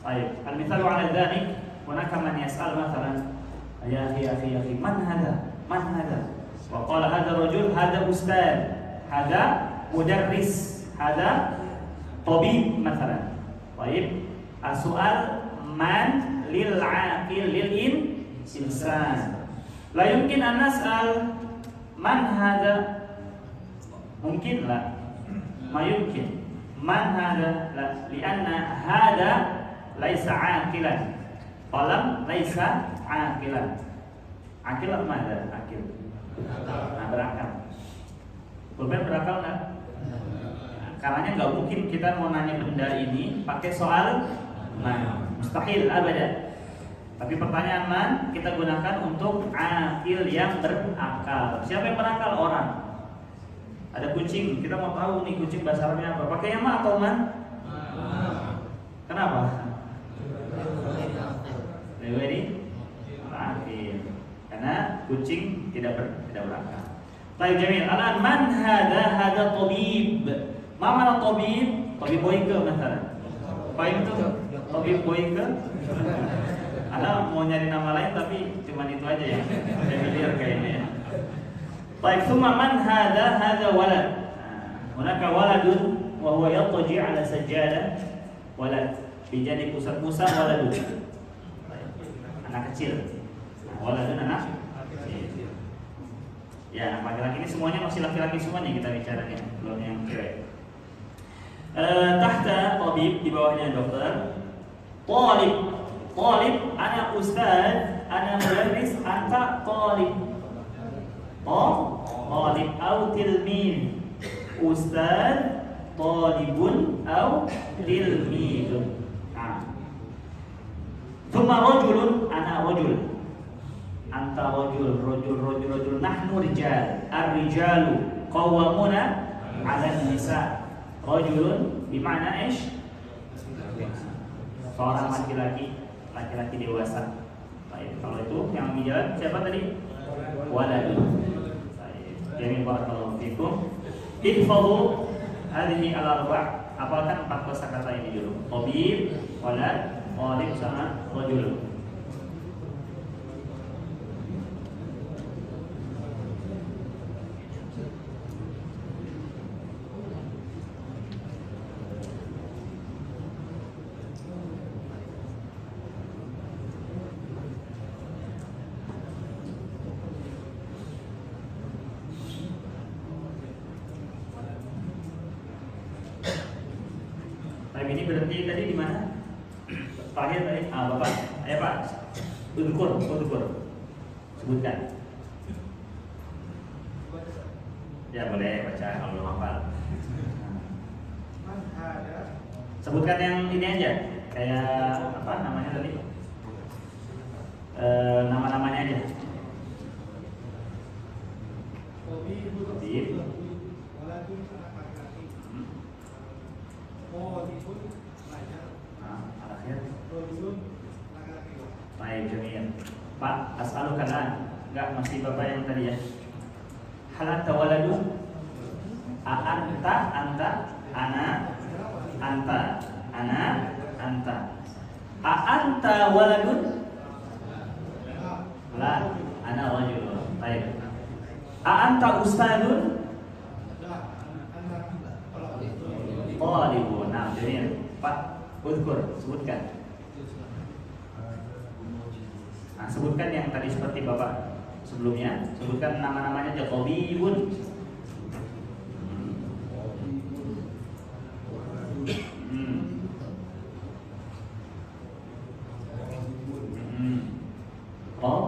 طيب المثال على ذلك هناك من يسأل مثلا يا أخي من هذا؟ من هذا؟ وقال هذا الرجل هذا أستاذ، هذا مدرس، هذا طبيب مثلا. طيب السؤال من للعاقل للإنسان. لا يمكن أن نسأل من هذا؟ ممكن؟ لا ما يمكن. من هذا؟ لا لأن هذا ليس عاقلا. قلم ليس عاقلا. Akil apa mana? Akil. Nah, berakal. Pulpen berakal nggak? Karena nggak mungkin kita mau nanya benda ini pakai soal man. Mustahil, abada. Tapi pertanyaan man kita gunakan untuk akil yang berakal. Siapa yang berakal? Orang. Ada kucing, kita mau tahu nih kucing bahasa Arabnya apa? Pakai yang ma atau man? Kenapa? Ready? Akil. Karena kucing tidak berakal. Baik jamil. Alan man hada? Hada tabib. Ma mana tabib? Tabib boyke misalnya. Baik itu tabib boyke. Anda mau nyari nama lain tapi cuma itu aja ya. Familiar kayaknya ya. Baik, thumma man hada? Hada walad. Hunaka waladun wa huwa yattaji ala sajjadah. Walad. Dijadi pusat-pusat waladun. Anak kecil. Waladun anak kecil. Ya, anak laki-laki ini semuanya masih laki-laki semua nih kita bicaranya, belum yang cewek. Tahta tabib, di bawahnya dokter. Talib. Talib, ana ustaz, ana mudarris, anta talib. Talib atau tilmid. Ustaz, talibun atau tilmidun. Thumma rajulun, ana rajul. Anta rajul, rajul. Nahnu rijal. Ar-rijalu qawwamuna 'ala an-nisa. Rajulun bima'na ish? Seorang laki-laki dewasa. Baik, kalau itu yang menjawab siapa tadi? Waladun. Baik. Jadi barakallahu fikum. Ihfadhu hadhihi al-arba'. Hafalkan 4 kosakata ini dulu. Tabib, walad, talib sama rajul. Ini berhenti tadi di mana? Terakhir tadi, Bapak. Ayo Pak. Udkur. Sebutkan. Ya boleh baca kalau belum hafal. Sebutkan yang ini aja. Kayak apa namanya tadi? Nama-namanya aja. Tabib. Akhir. Baik, Jamil. Pak, as'aluka al'an. Enggak, masih Bapak yang tadi ya. Hal anta waladun? Anta, ana, anta. Anta waladun? La, ana rajul. Baik. Anta ustadun? Talibun. Nah, jadi Pak, udhkur, sebutkan. Nah, sebutkan yang tadi seperti Bapak sebelumnya. Sebutkan nama-namanya aja. Tabibun. Oh,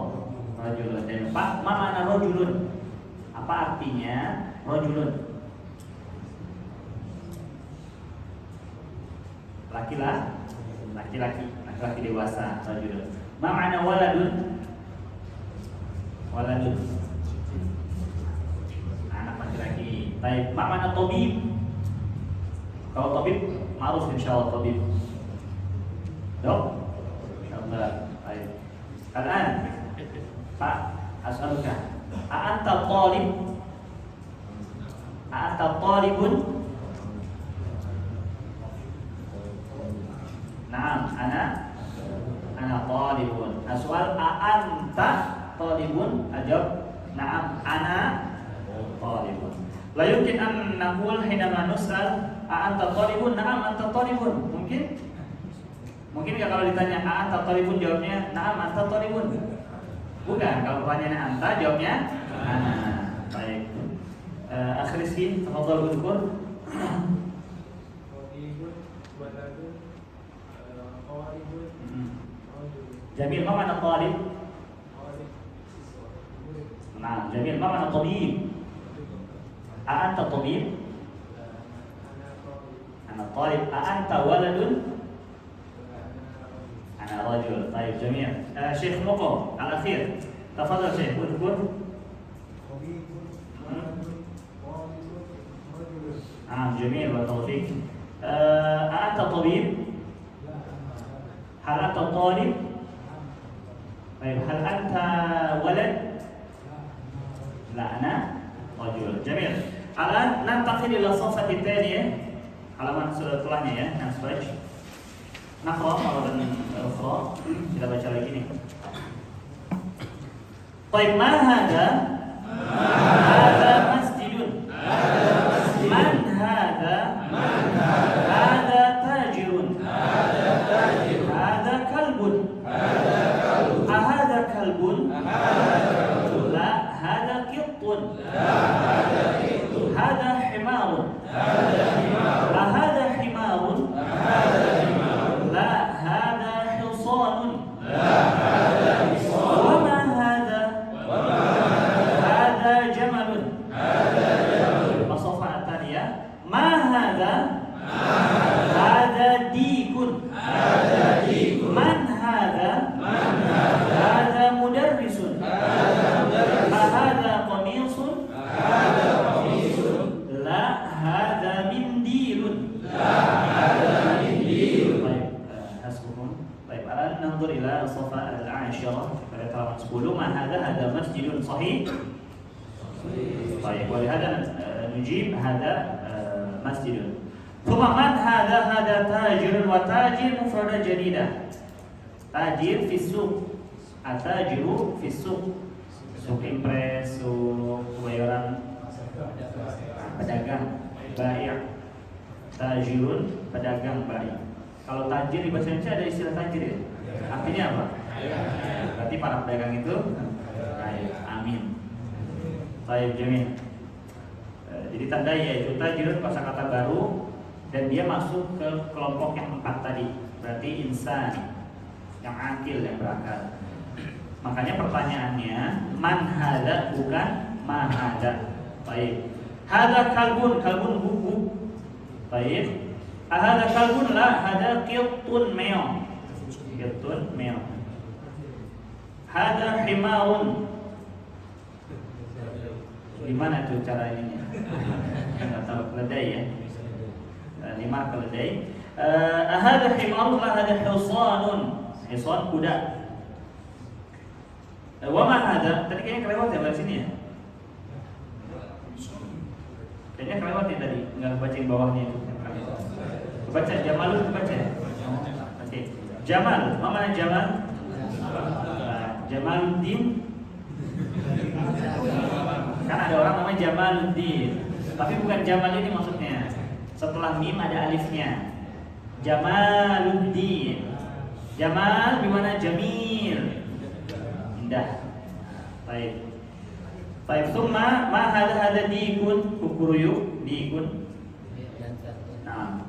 rajulun. Dan Pak, mana rajulun? Apa artinya rajulun? Laki-laki dewasa, rajulun. Ma ma'na waladun? Waladun. Anak laki-laki. Baik, ma ma'na tabib? Kalau tabib, ma'ruf insyaallah tabib. Dok? Insyaallah. Baik. Al-an, Pak, as'aluka. A'anta talib? A'anta talibun? Naam, ana talibun. Soal a'anta talibun, ajab na'am ana talibun. La yumkin an naqul hinama nus'al a'anta talibun, na'am anta talibun. Mungkin enggak kalau ditanya a'anta talibun jawabnya na'am anta talibun. Bukan, kalau pertanyaannya anta jawabnya ana. Baik. Akhir sini tafadhal udhkur. Jamil, ma ma'na talib? Nah, Jamil, ma ma'na tabib? A'anta tabib? Ana talib. A'anta waladun? Ana rajul. Baik, Jamil. Syekh Muqo, al-akhir. Tafadhal Syekh, udhkur. Jamil, wa tawfiq. A'anta tabib? Hal anta talib? Baik, hal anta walad? La, ana rajul. Jamil. Alan nantaqil ila safhati tsaniyah. Halaman setelahnya ya, nasbaj. Naqra maratan ukhra. Kita baca lagi nih. Baik, ma hada? Hada masjidun. Man hada? Hada tajirun. Hada kalbun. Ahada kalbun? La, hada qittun. Hada himarun. Ahada himarun? La, hada hisanun. Wama hada? Hada jamalun. As-safha at-thaniyah. Ma hada? Hada dikun. Man hada? Hada mudarrisun. Ahada qamisun? La, hada mindilun. Baik, hasbukum. Baik, alan nanzur ila as-safha al-'ashirah pada halaman 10. Ma hada masjidun sahih. Baik, wa lihada nujib hada masjidun. Thumma man hada tajirun wa tajir mufrada jadidah. Tajir fi suq, atajiru fi suq. Suq impres, suq Kebayoran, pedagang, bai'. Tajirun, pedagang, bai'. Kalau tajir di bahasa Indonesia ada istilah tajir ya? Artinya apa? Berarti para pedagang itu kaya. Amin. Baik, Jamil. Jadi tanda yaitu tajirun kosakata baru dan dia masuk ke kelompok yang 4 tadi. Berarti insan yang akil, yang berakal. Makanya pertanyaannya man hada bukan ma hada. Baik. Hada kalbun buku. Baik. Ahada kalbun? La, hada qittun meong. Qittun meong. Hada himarun. Gimana tuh cara ininya? Enggak tahu, keledai ya. Himar keledai. Ahada himarun? La, hada hisanun. Hisan kuda. Wa ma hada? Tadi kayaknya kelewat ya dari sini ya. Kayaknya kelewat ya tadi, enggak baca yang bawahnya itu. Baca Jamalun, baca. Oke. Jamal, apa mana Jamal? Jamaluddin. Kan ada orang namanya Jamaluddin, tapi bukan Jamal ini maksudnya. Setelah mim ada alifnya. Jamaluddin. Jamal gimana? Jamil. Indah. Baik. Baik, summa ma hada diikun kukuruyu diikun. Nah.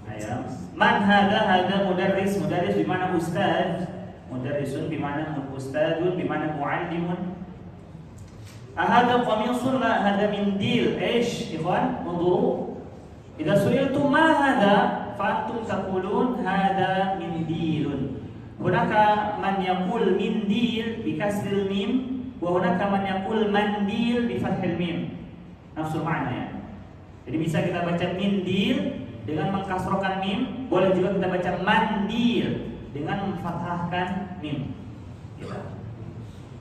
Ayo. Man hada mudarris di mana ustaz? Mudarrisun bi mana ustadun bi mana muallimun. Ahada qamisun? La, hada mindil. Eish, ikhwan, unzuru. Idza su'iltum ma hada fa antum taqulun hada mindilun. Hunaka man yaqul mindil bi kasril mim wa hunaka man yaqul mandil bi fathil mim. Nafsul makna ya. Jadi bisa kita baca mindil dengan mengkasrohkan mim, boleh juga kita baca mandil dengan memfathahkan mim.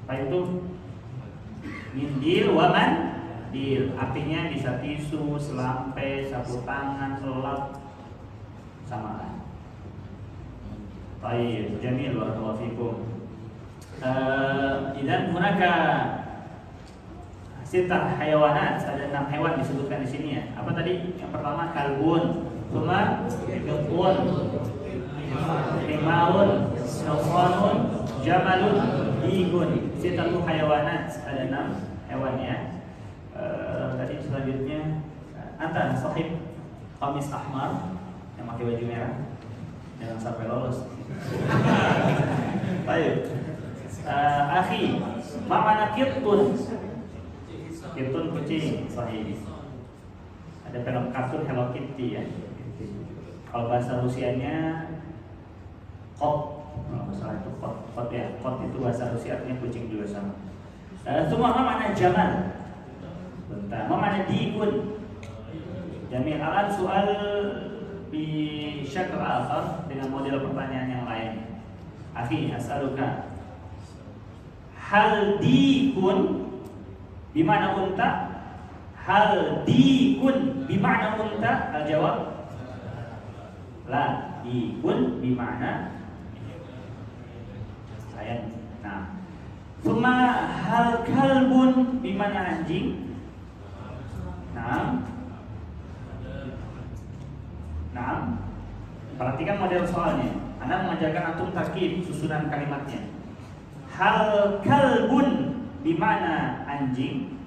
Baik itu mindil wa mandil, artinya bisa tisu, selampe, sapu tangan, selap, sama. Baik, jamil, barakallahu fikum. Idzan hunaka sitah hayawanat, ada 6 hewan disebutkan di sini ya. Apa tadi? Yang pertama kalbun, thumma qittun, himarun, hisanun, jamalun, diikun. Sitah hayawanat, ada 6 hewan ya. Tadi selanjutnya anta sahib qamis ahmar yang pakai baju merah. Jangan sampai lolos. Baik. Akhi, ma mana qittun? Qittun kucing, sahih. Ada film kartun Hello Kitty ya. Kalau bahasa Rusianya kot, kalau salah itu kot ya. Kot itu bahasa Rusia artinya kucing juga sama. Semua mana jamal? Bentar, mana diikun? Jamil. Alan soal di syakl akhar dengan model pertanyaan yang lain. Akhi, as'aluka hal dikun bimana unta? Hal dikun bimana unta? Al-jawab la, dikun bimana sayang. Nah, summa hal kalbun bimana anjing? Nah, perhatikan model soalnya. Anda mengajarkan antum tarkib susunan kalimatnya. Hal kalbun bimana anjing?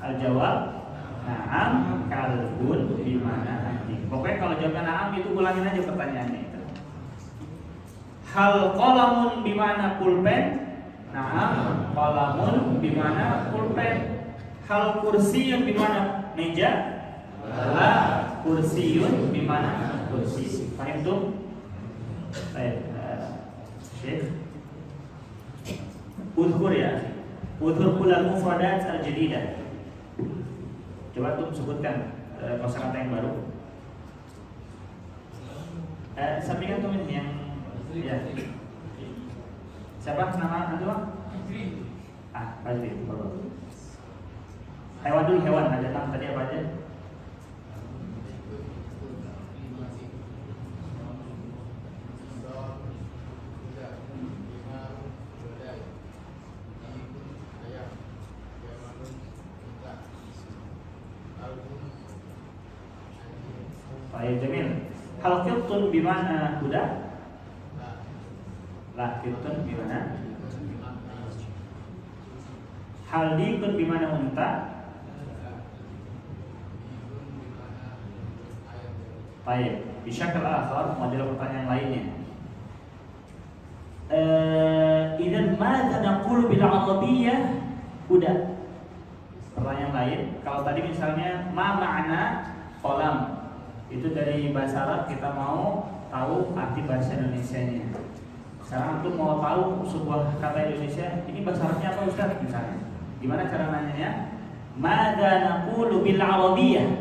Al-jawab na'am kalbun bimana anjing. Pokoknya kalau jawabnya na'am itu ulangin aja pertanyaannya itu. Hal qalamun bimana pulpen? Na'am qalamun bimana pulpen. Hal kursiyun bimana meja? La, kursiyun bimana kursi. Paham tuh? Baik, Syekh. Udhur ya. Udhur kulal mufradat al-jadidah. Coba tuh sebutkan kosakata yang baru. Sampaikan tuh ini yang ya. Siapa nama antum? Fajri. Hewan dulu, hewan. Ada 6 tadi apa aja? Baik, Jamil. Hal qittun bimana kuda? La, qittun bimana? Hal dikun bimana unta? Baik, bisyakal akhar, model pertanyaan lainnya. Idzan madza naqulu bil 'arabiyyah kuda? Pertanyaan lain, kalau tadi misalnya ma ma'na qalam? Itu dari bahasa Arab kita mau tahu arti bahasa Indonesianya. Sekarang antum mau tahu sebuah kata Indonesia, ini bahasa Arabnya apa Ustaz? Misalnya, gimana cara nanyanya? Mada naqulu bil Arabiyyah?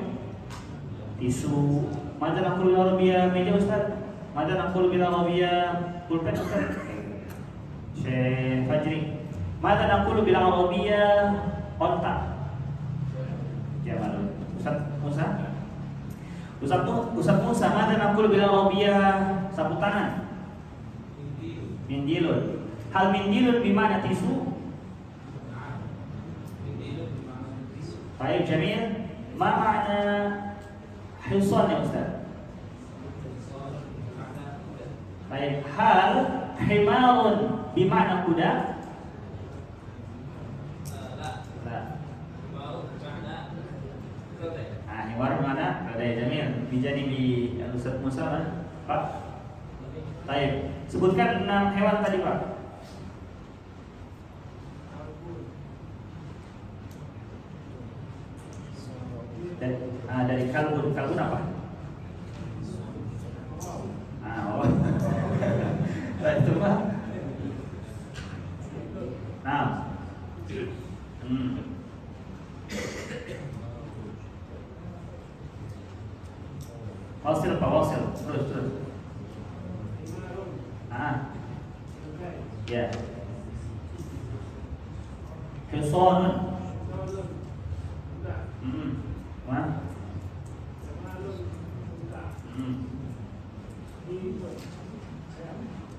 Tisu. Mada naqulu bil Arabiyyah? Meja Ustaz. Mada naqulu bil Arabiyyah? Pulpen Ustaz. Syekh Fajri. Mada naqulu bil Arabiyyah? Kontak. Jamalun. Ustaz Musa. Ustaz Musa, mada naqulu bil Arabiyyah? Sapu tangan. Mindilun. Hal mindilun bimana tisu? Baik, Jamil. Ma makna hisan ya Ustaz? Baik, hal himarun bimana kuda? Himar bimana? Ada ya Jamil. Bijani di Ustaz Musa, Pak. Baik. Sebutkan 6 hewan tadi Pak. Dari kalbun apa? Oh. Itu Pak. Nah. Wasil Pak, wasil. Terus. Ya. Hisan.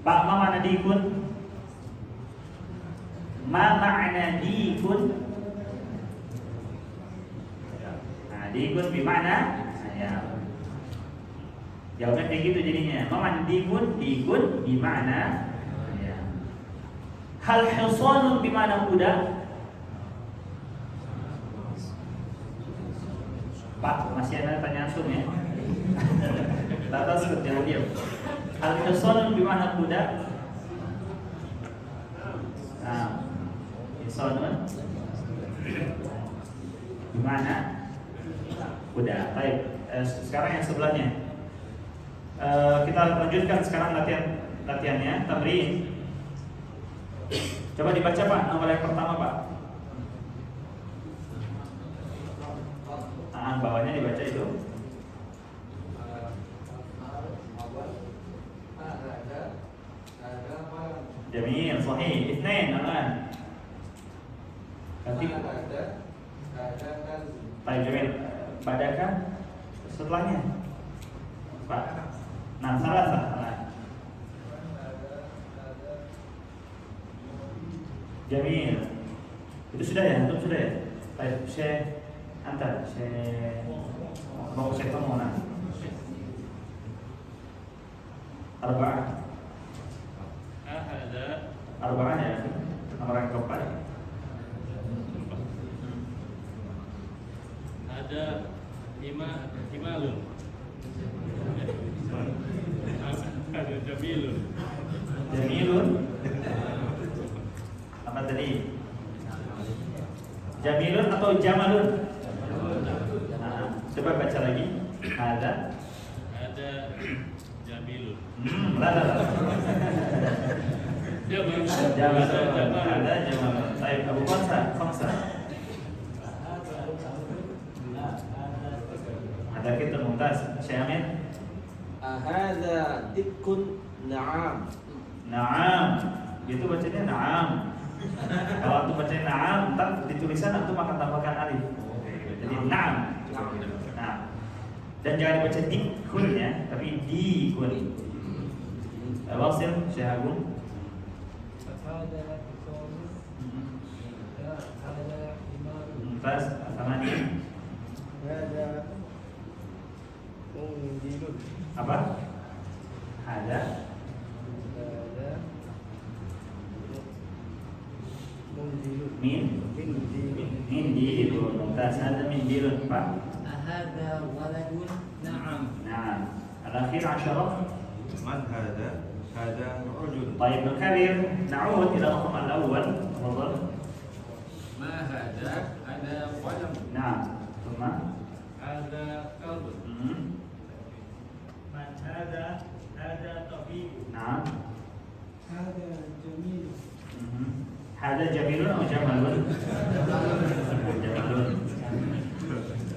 Pak, ma makna dikun? Ma makna dikun? Dikun bimana? Ya. Jawabnya kayak gitu jadinya. Ma makna dikun? Dikun bimana? Ya. Hal hisanun bimana kuda? Pak, masih ada tanya antum ya? Tata sebut jangan diam. Al-hisanun bimana kuda? Hisanun bimana kuda. Baik, sekarang yang sebelahnya. Kita lanjutkan sekarang latihannya. Tamrin. Coba dibaca Pak, nomor yang pertama Pak. Bawahnya dibaca itu. Jamil, sahih. Itsnain, الآن. Nanti. Baik, Jamil. Badaka setelahnya. Pak. Nah, salah. Jamil. Itu sudah ya? Itu sudah ya? Baik, Syekh antar. Mau Syekh kamu mana? Arba'ah ya, nomor yang keempat. Ada himalun. Ada jamilun. Apa tadi? Jamilun atau jamalun? Coba baca lagi. Ada jamilun. Lah. Jamalun. Ada jamalun. Baik, Abu Khamsa. Ada kita mumtaz. Syekh Amin. Hadza dikun na'am. Naam. Itu bacanya naam. Kalau antum bacanya naam, entar di tulisan antum akan tambahkan alif. Jadi naam. Nah. Dan jangan dibaca dikun ya, tapi dikun. Wasil Syekh Agung. Mumtaz. Tamani. Apa? Ada. Mindilun. Mumtaz. Ada mindilun Pak. Hadza waladun na'am. Nah, al-akhir 10. من هذا؟ هذا رجل. طيب نكرر نعود إلى الرقم الأول. تفضل. Ma hada ada qalam. نعم. ثم Ada kalbun. هذا طبيب. Nah. هذا جميل. Hada jamilun atau jamalun? Jamalun.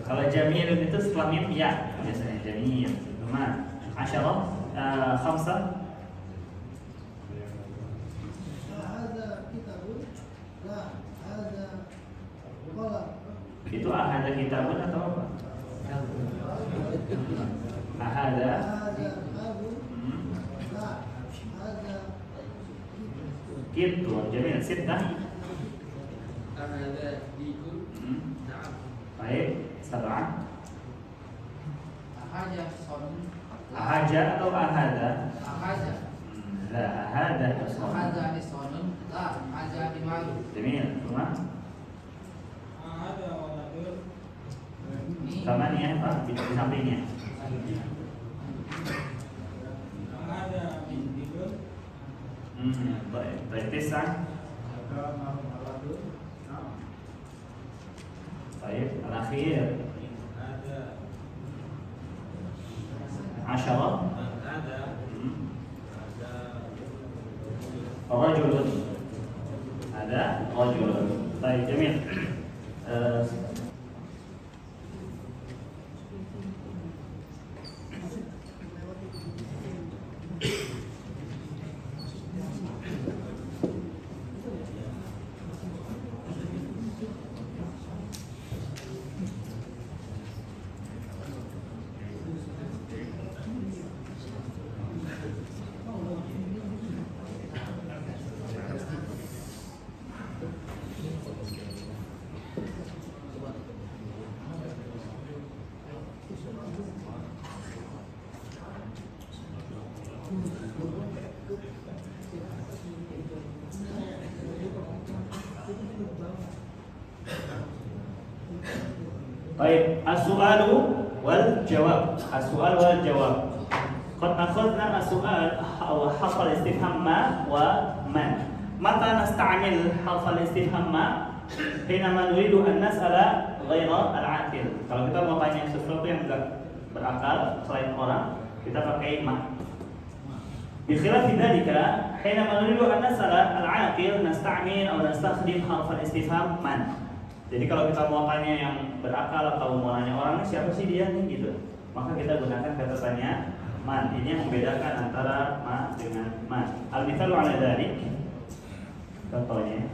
Kalau jamilun itu setelah mim ya biasanya jamil. Ma, asyarah, khamsah. هذا كتاب لا هذا قلم Itu ahada kitabun atau apa? Ahada. هذا كتاب لا هذا Gitu, jamil. Sittah. هذا ديك نعم. Baik, sab'ah. أحاجة صن Ahaja atau ahada? أحاجة La, ahada asal. أحاجة صن لا أحاجة بمعلوم. Jamil, rumah. هذا ولد. Tamannya apa? Di sampingnya. هذا بنت. Baik, baik. Tis'ah. Baik, al-akhir. هذا. Asyarah. هذا. Rajulun. Ada rajulun. Baik, jamil. Baik, as-su'alu wal jawab. As-su'al wal jawab. Qad akhadna as-su'al wa harf al-istifham ma wa man. Mata nasta'mil harf al-istifham ma? Hinama nuridu an nas'ala ghaira al-'aqil. Kalau kita mau tanya sesuatu yang enggak berakal selain orang, kita pakai ma. Bi khilafi dzalika, hinama nuridu an nas'ala al-'aqil nasta'mil atau nastakhdim harf al-istifham man. Jadi kalau kita mau tanya yang berakal atau mau nanya orang ini siapa sih dia nih gitu, maka kita gunakan kata tanya man. Ini yang membedakan antara ma dengan man. Al-mithalu ala dzalik. Contohnya.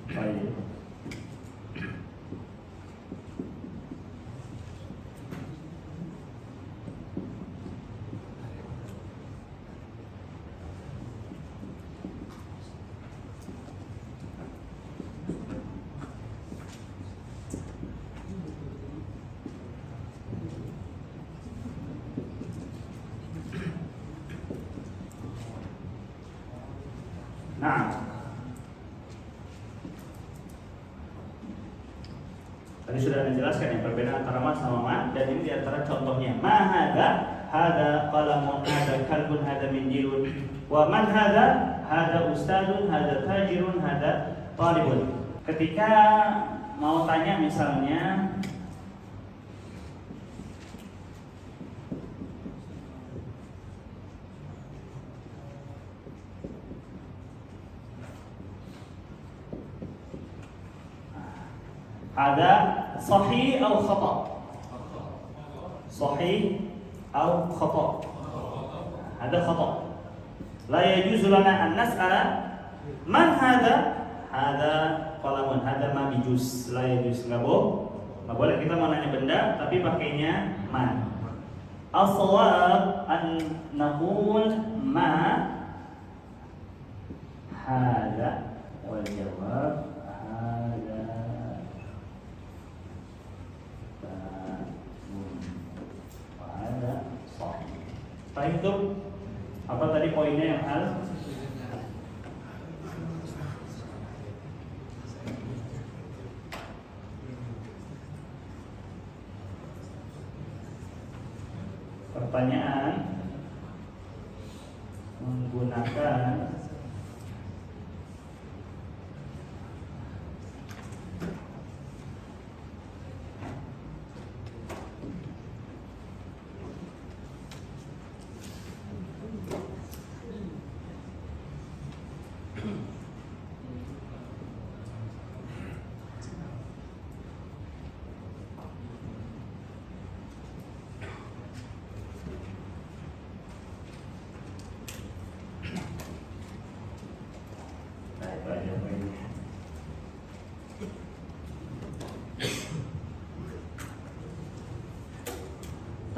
Baik. Nah, tadi sudah dijelaskan yang perbedaan antara ma sama man, dan ini diantara contohnya. Ma hada qalamun, hada kalbun, hada mindilun. Wa man hada ustadun, hada tajirun, hada talibun. Ketika mau tanya misalnya ada sahih atau khata? Sahih atau khata? Ada khata. La yajuzu lana an nas'ala man hada? Hada qalamun, hada ma bijuz. La yajuz, enggak boleh kita mau nanya benda tapi pakainya man. As-shawab an naqul ma hadza wal jawab hadza wa hadza sahih. Baik, itu apa tadi poinnya yang hal? Pertanyaan menggunakan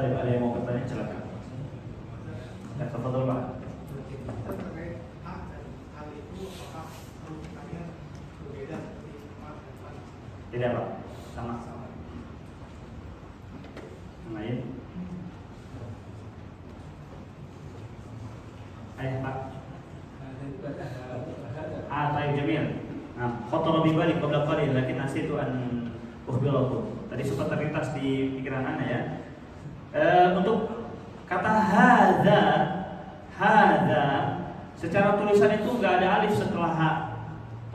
Baik, ada yang mau bertanya, silakan. Ya, tafadhol Pak. Terkait hak dan hal itu apakah rujukannya berbeda seperti hak dan hak? Tidak Pak, sama. Yang lain? Ayo Pak. Baik, jamil. Nah, khatara bi balik qabla qalil lakin nasitu an ukhbirakum. Tadi sempat terlintas di pikiran Anda ya. Untuk kata hadza secara tulisan itu nggak ada alif setelah ha,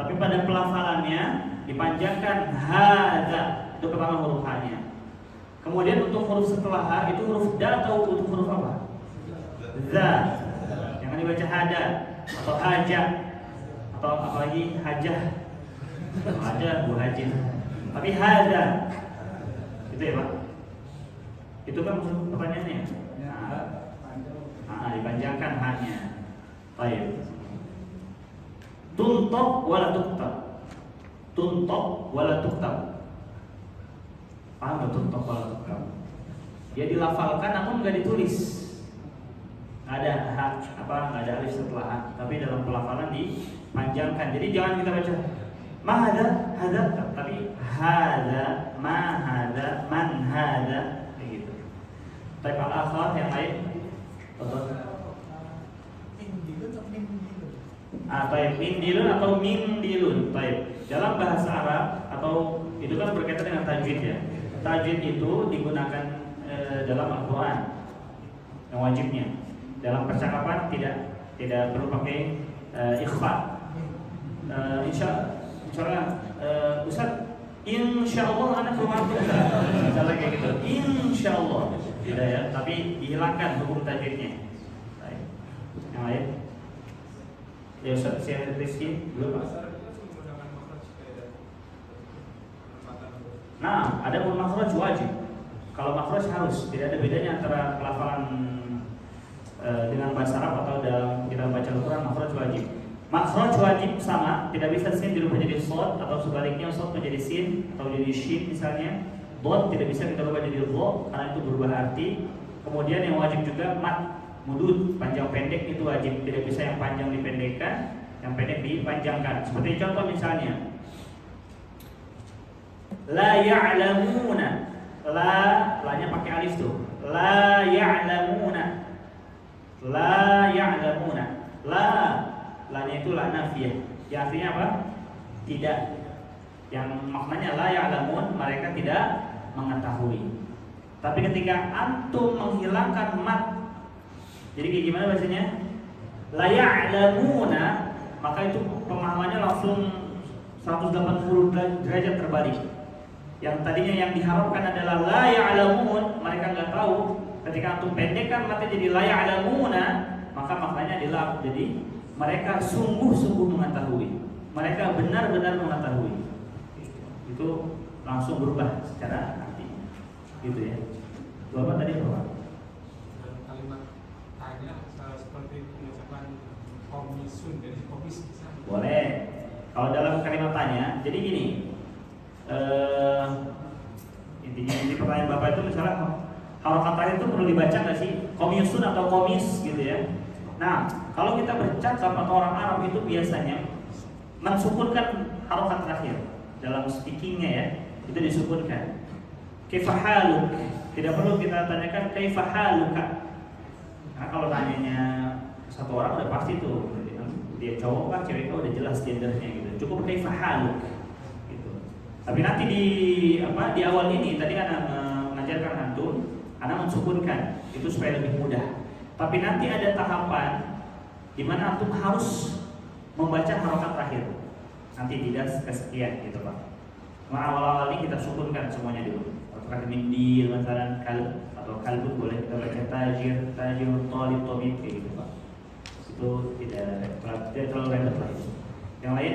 tapi pada pelafalannya dipanjangkan hadza, itu pertama huruf ha-nya. Kemudian untuk huruf setelah ha itu huruf da atau untuk huruf apa? Za. Jangan dibaca hada atau haja atau apalagi hajah. Ada bu hajin. Tapi hadza. Itu ya Pak. Itu kan maksud pertanyaannya. Dipanjangkan hanya. Baik. Tuntok wala tuktab. Tuntok wala tuktab. Paham nggak tuntok wala tuktab? Dia dilafalkan namun nggak ditulis. Nggak ada hak nggak ada alif setelah hak, tapi dalam pelafalan dipanjangkan. Jadi jangan kita baca ma hadza, tapi hadza, ma hadza, man hadza. Baik, al-akhar yang lain. Betul. Baik, mindilun atau mindilun. Baik. Dalam bahasa Arab atau itu kan berkaitan dengan tajwid ya. Tajwid itu digunakan dalam Al-Qur'an yang wajibnya. Dalam percakapan tidak perlu pakai ikhfa. Insyaallah Ustaz, insyaallah anak rumah misalnya kayak gitu. Insyaallah. Tidak ya, tapi dihilangkan hukum tajwidnya. Baik. Yang lain? Ya Ustaz, saya Rizky dulu Pak. Nah, ada pun makhraj wajib. Kalau makhraj harus, tidak ada bedanya antara pelafalan dengan bahasa Arab atau dalam kita baca Al-Quran. Makhraj wajib. Makhraj wajib sama, tidak bisa sin dirubah jadi shad atau sebaliknya shad menjadi sin atau jadi shin misalnya. Dot tidak bisa kita ubah jadi dha karena itu berubah arti. Kemudian yang wajib juga mat, mudud, panjang pendek itu wajib. Tidak bisa yang panjang dipendekkan, yang pendek dipanjangkan. Seperti contoh misalnya la ya'lamuna, la-nya pakai alif tuh. La ya'lamuna, la-nya itu la nafiyah. Yang artinya apa? Tidak. Yang maknanya la ya'lamun, mereka tidak mengetahui. Tapi ketika antum menghilangkan mat, jadi kayak gimana bahasanya? La ya'lamuna, maka itu pemahamannya langsung 180 derajat terbalik. Yang tadinya yang diharapkan adalah la ya'lamun, mereka nggak tahu. Ketika antum pendekkan matnya jadi la ya'lamuna, maka maknanya adalah jadi mereka sungguh-sungguh mengetahui. Mereka benar-benar mengetahui. Itu langsung berubah secara arti. Gitu ya. Itu apa tadi Pak? Dalam kalimat tanya seperti pengucapan komisun dari komis bisa. Boleh. Kalau dalam kalimat tanya, jadi gini. Intinya ini pertanyaan Bapak itu misalnya harokat tadi itu perlu dibaca nggak sih? komyusun atau komis gitu ya. Nah, kalau kita bercakap atau orang Arab itu biasanya mensukunkan harokat terakhir dalam speakingnya ya, itu disukunkan. Kaifa haluk, tidak perlu kita tanyakan kaifa haluka. Karena kalau tanyanya satu orang udah pasti tuh dia cowok kah cewek kah udah jelas gendernya gitu. Cukup kaifa haluk gitu. Tapi nanti di awal ini tadi Ana mengajarkan antum, Ana mensukunkan itu supaya lebih mudah. Tapi nanti ada tahapan di mana antum harus membaca harokat terakhir. Nanti tidak kesekian gitu Pak. Awal-awal ini kita sukunkan semuanya dulu. Apakah mindil, misalnya atau kalbun boleh kita baca tajir, talib, tabib kayak gitu Pak. Itu tidak terlalu ribet lah. Yang lain?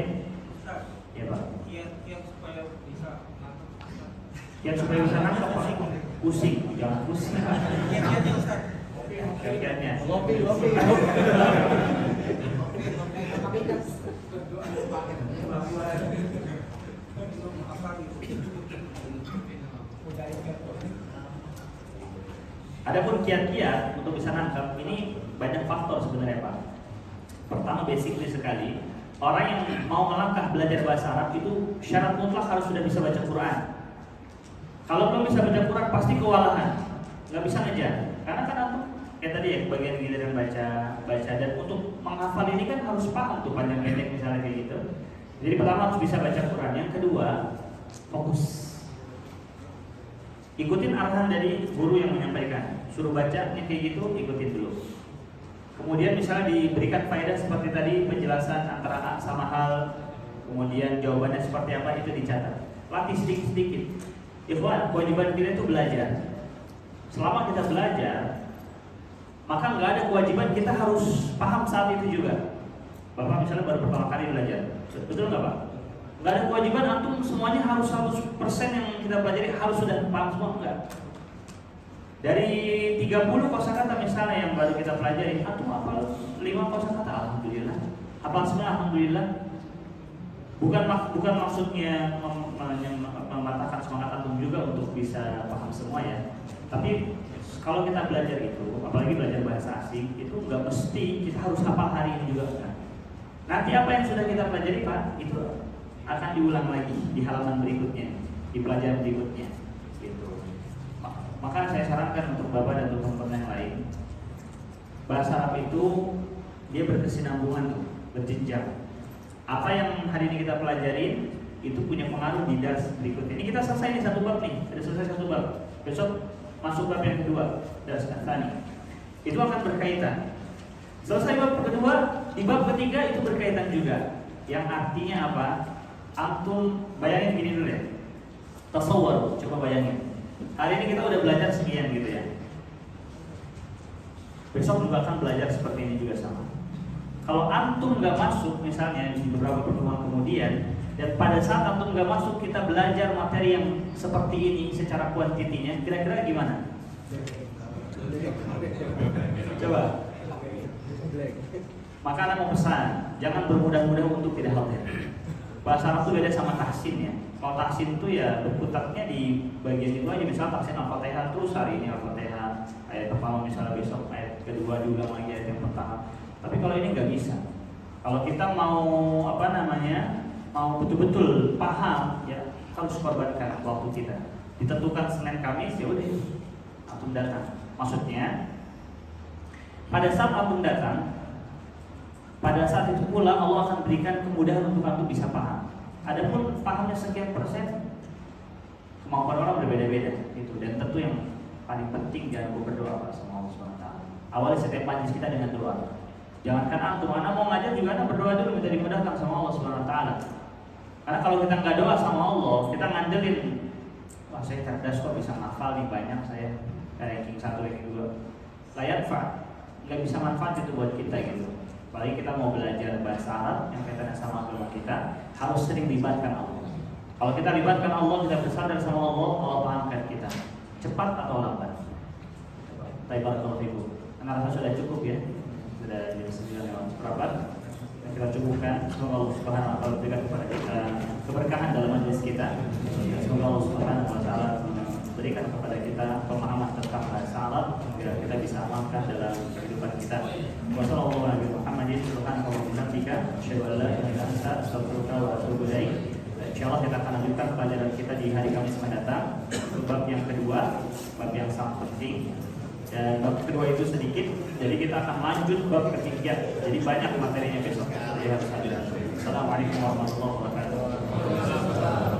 Ya Pak. Kiat supaya bisa nangkep. Kiat supaya bisa nangkep Pak. Pusing, jangan pusing. Kiatnya Ustaz. Kiatnya. Ngopi. Adapun kiat-kiat untuk bisa nangkap ini banyak faktor sebenarnya Pak. Pertama basically sekali, orang yang mau melangkah belajar bahasa Arab itu syarat mutlak harus sudah bisa baca Quran. Kalau belum bisa baca Quran pasti kewalahan, nggak bisa ngejar. Karena kan aku kayak tadi ya bagian giliran baca dan untuk menghafal ini kan harus paham tuh panjang pendek misalnya kayak gitu. Jadi pertama harus bisa baca Quran. Yang kedua fokus. Ikutin arahan dari guru yang menyampaikan. Suruh baca ini kayak gitu, ikutin dulu. Kemudian misalnya diberikan faedah seperti tadi penjelasan antara A sama hal, kemudian jawabannya seperti apa itu dicatat. Latih sedikit-sedikit. Ikhwan, kewajiban kita itu belajar. Selama kita belajar, maka nggak ada kewajiban kita harus paham saat itu juga. Bapak misalnya baru pertama kali belajar, betul nggak Pak? Nggak ada kewajiban antum semuanya harus 100% yang kita pelajari harus sudah paham semua, enggak. Dari 30 kosakata misalnya yang baru kita pelajari, antum hafal 5 kosakata, alhamdulillah. Hafal semua, alhamdulillah. Bukan maksudnya mematahkan semangat antum juga untuk bisa paham semua ya. Tapi kalau kita belajar itu, apalagi belajar bahasa asing, itu nggak mesti kita harus hafal hari ini juga kan. Nanti apa yang sudah kita pelajari Pak, itu akan diulang lagi di halaman berikutnya, di pelajaran berikutnya gitu. Maka saya sarankan untuk Bapak dan untuk teman-teman yang lain, bahasa Arab itu dia berkesinambungan tuh, berjenjang. Apa yang hari ini kita pelajarin itu punya pengaruh di dars berikutnya. Ini kita selesai nih satu bab nih, sudah selesai satu bab. Besok masuk bab yang kedua, dars tsani. Itu akan berkaitan. Selesai bab kedua, di bab ketiga itu berkaitan juga. Yang artinya apa? Antum bayangin gini dulu ya. Tasawwur, coba bayangin. Hari ini kita udah belajar sekian gitu ya. Besok juga akan belajar seperti ini juga sama. Kalau antum nggak masuk misalnya di beberapa pertemuan kemudian, dan pada saat antum nggak masuk kita belajar materi yang seperti ini secara kuantitinya, kira-kira gimana? Coba. Maka Anda mau pesan, jangan bermudah-mudah untuk tidak khawatir. Bahasa Arab itu beda sama tahsin ya. Kalau tahsin itu ya berkutatnya di bagian itu aja. Misalnya tahsin Al-Fatihah terus hari ini Al-Fatihah, ayat pertama misalnya besok ayat kedua diulang lagi ayat yang pertama. Tapi kalau ini nggak bisa. Kalau kita mau mau betul-betul paham ya harus korbankan waktu kita. Ditentukan Senin Kamis ya udah antum datang. Maksudnya pada saat antum datang, pada saat itu pula Allah akan berikan kemudahan untuk antum bisa paham. Adapun pahamnya sekian persen, kemampuan orang berbeda-beda itu. Dan tentu yang paling penting jangan lupa berdoa sama Allah SWT. Awali setiap majlis kita dengan doa. Jangankan antum, anak mau ngajar juga anak berdoa dulu minta dimudahkan sama Allah SWT. Karena kalau kita nggak doa sama Allah, kita ngandelin, wah saya cerdas kok bisa ngafal nih banyak saya ranking 1, ranking 2. Layak Pak, nggak bisa manfaat itu buat kita gitu. Apalagi kita mau belajar bahasa Arab yang kaitannya sama agama kita, harus sering libatkan Allah. Kalau kita libatkan Allah, kita bersandar sama Allah, Allah pahamkan kita cepat atau lambat. Barakallahu fikum. Karena rasa sudah cukup ya, sudah jam 9:04. Kita cukupkan. Semoga Allah Subhanahu wa taala berikan kepada kita keberkahan dalam majlis kita. Semoga Allah Subhanahu wa taala berikan kepada kita pemahaman tentang bahasa Arab agar kita bisa amalkan dalam kehidupan kita. Wassalamualaikum warahmatullahi wabarakatuh. Insyaallah kita akan lanjutkan pelajaran kita di hari Kamis mendatang. Bab yang kedua, bab yang sangat penting. Dan bab kedua itu sedikit, jadi kita akan lanjut bab ketiga. Jadi banyak materinya besok. Jadi harus hadir. Assalamualaikum warahmatullahi wabarakatuh.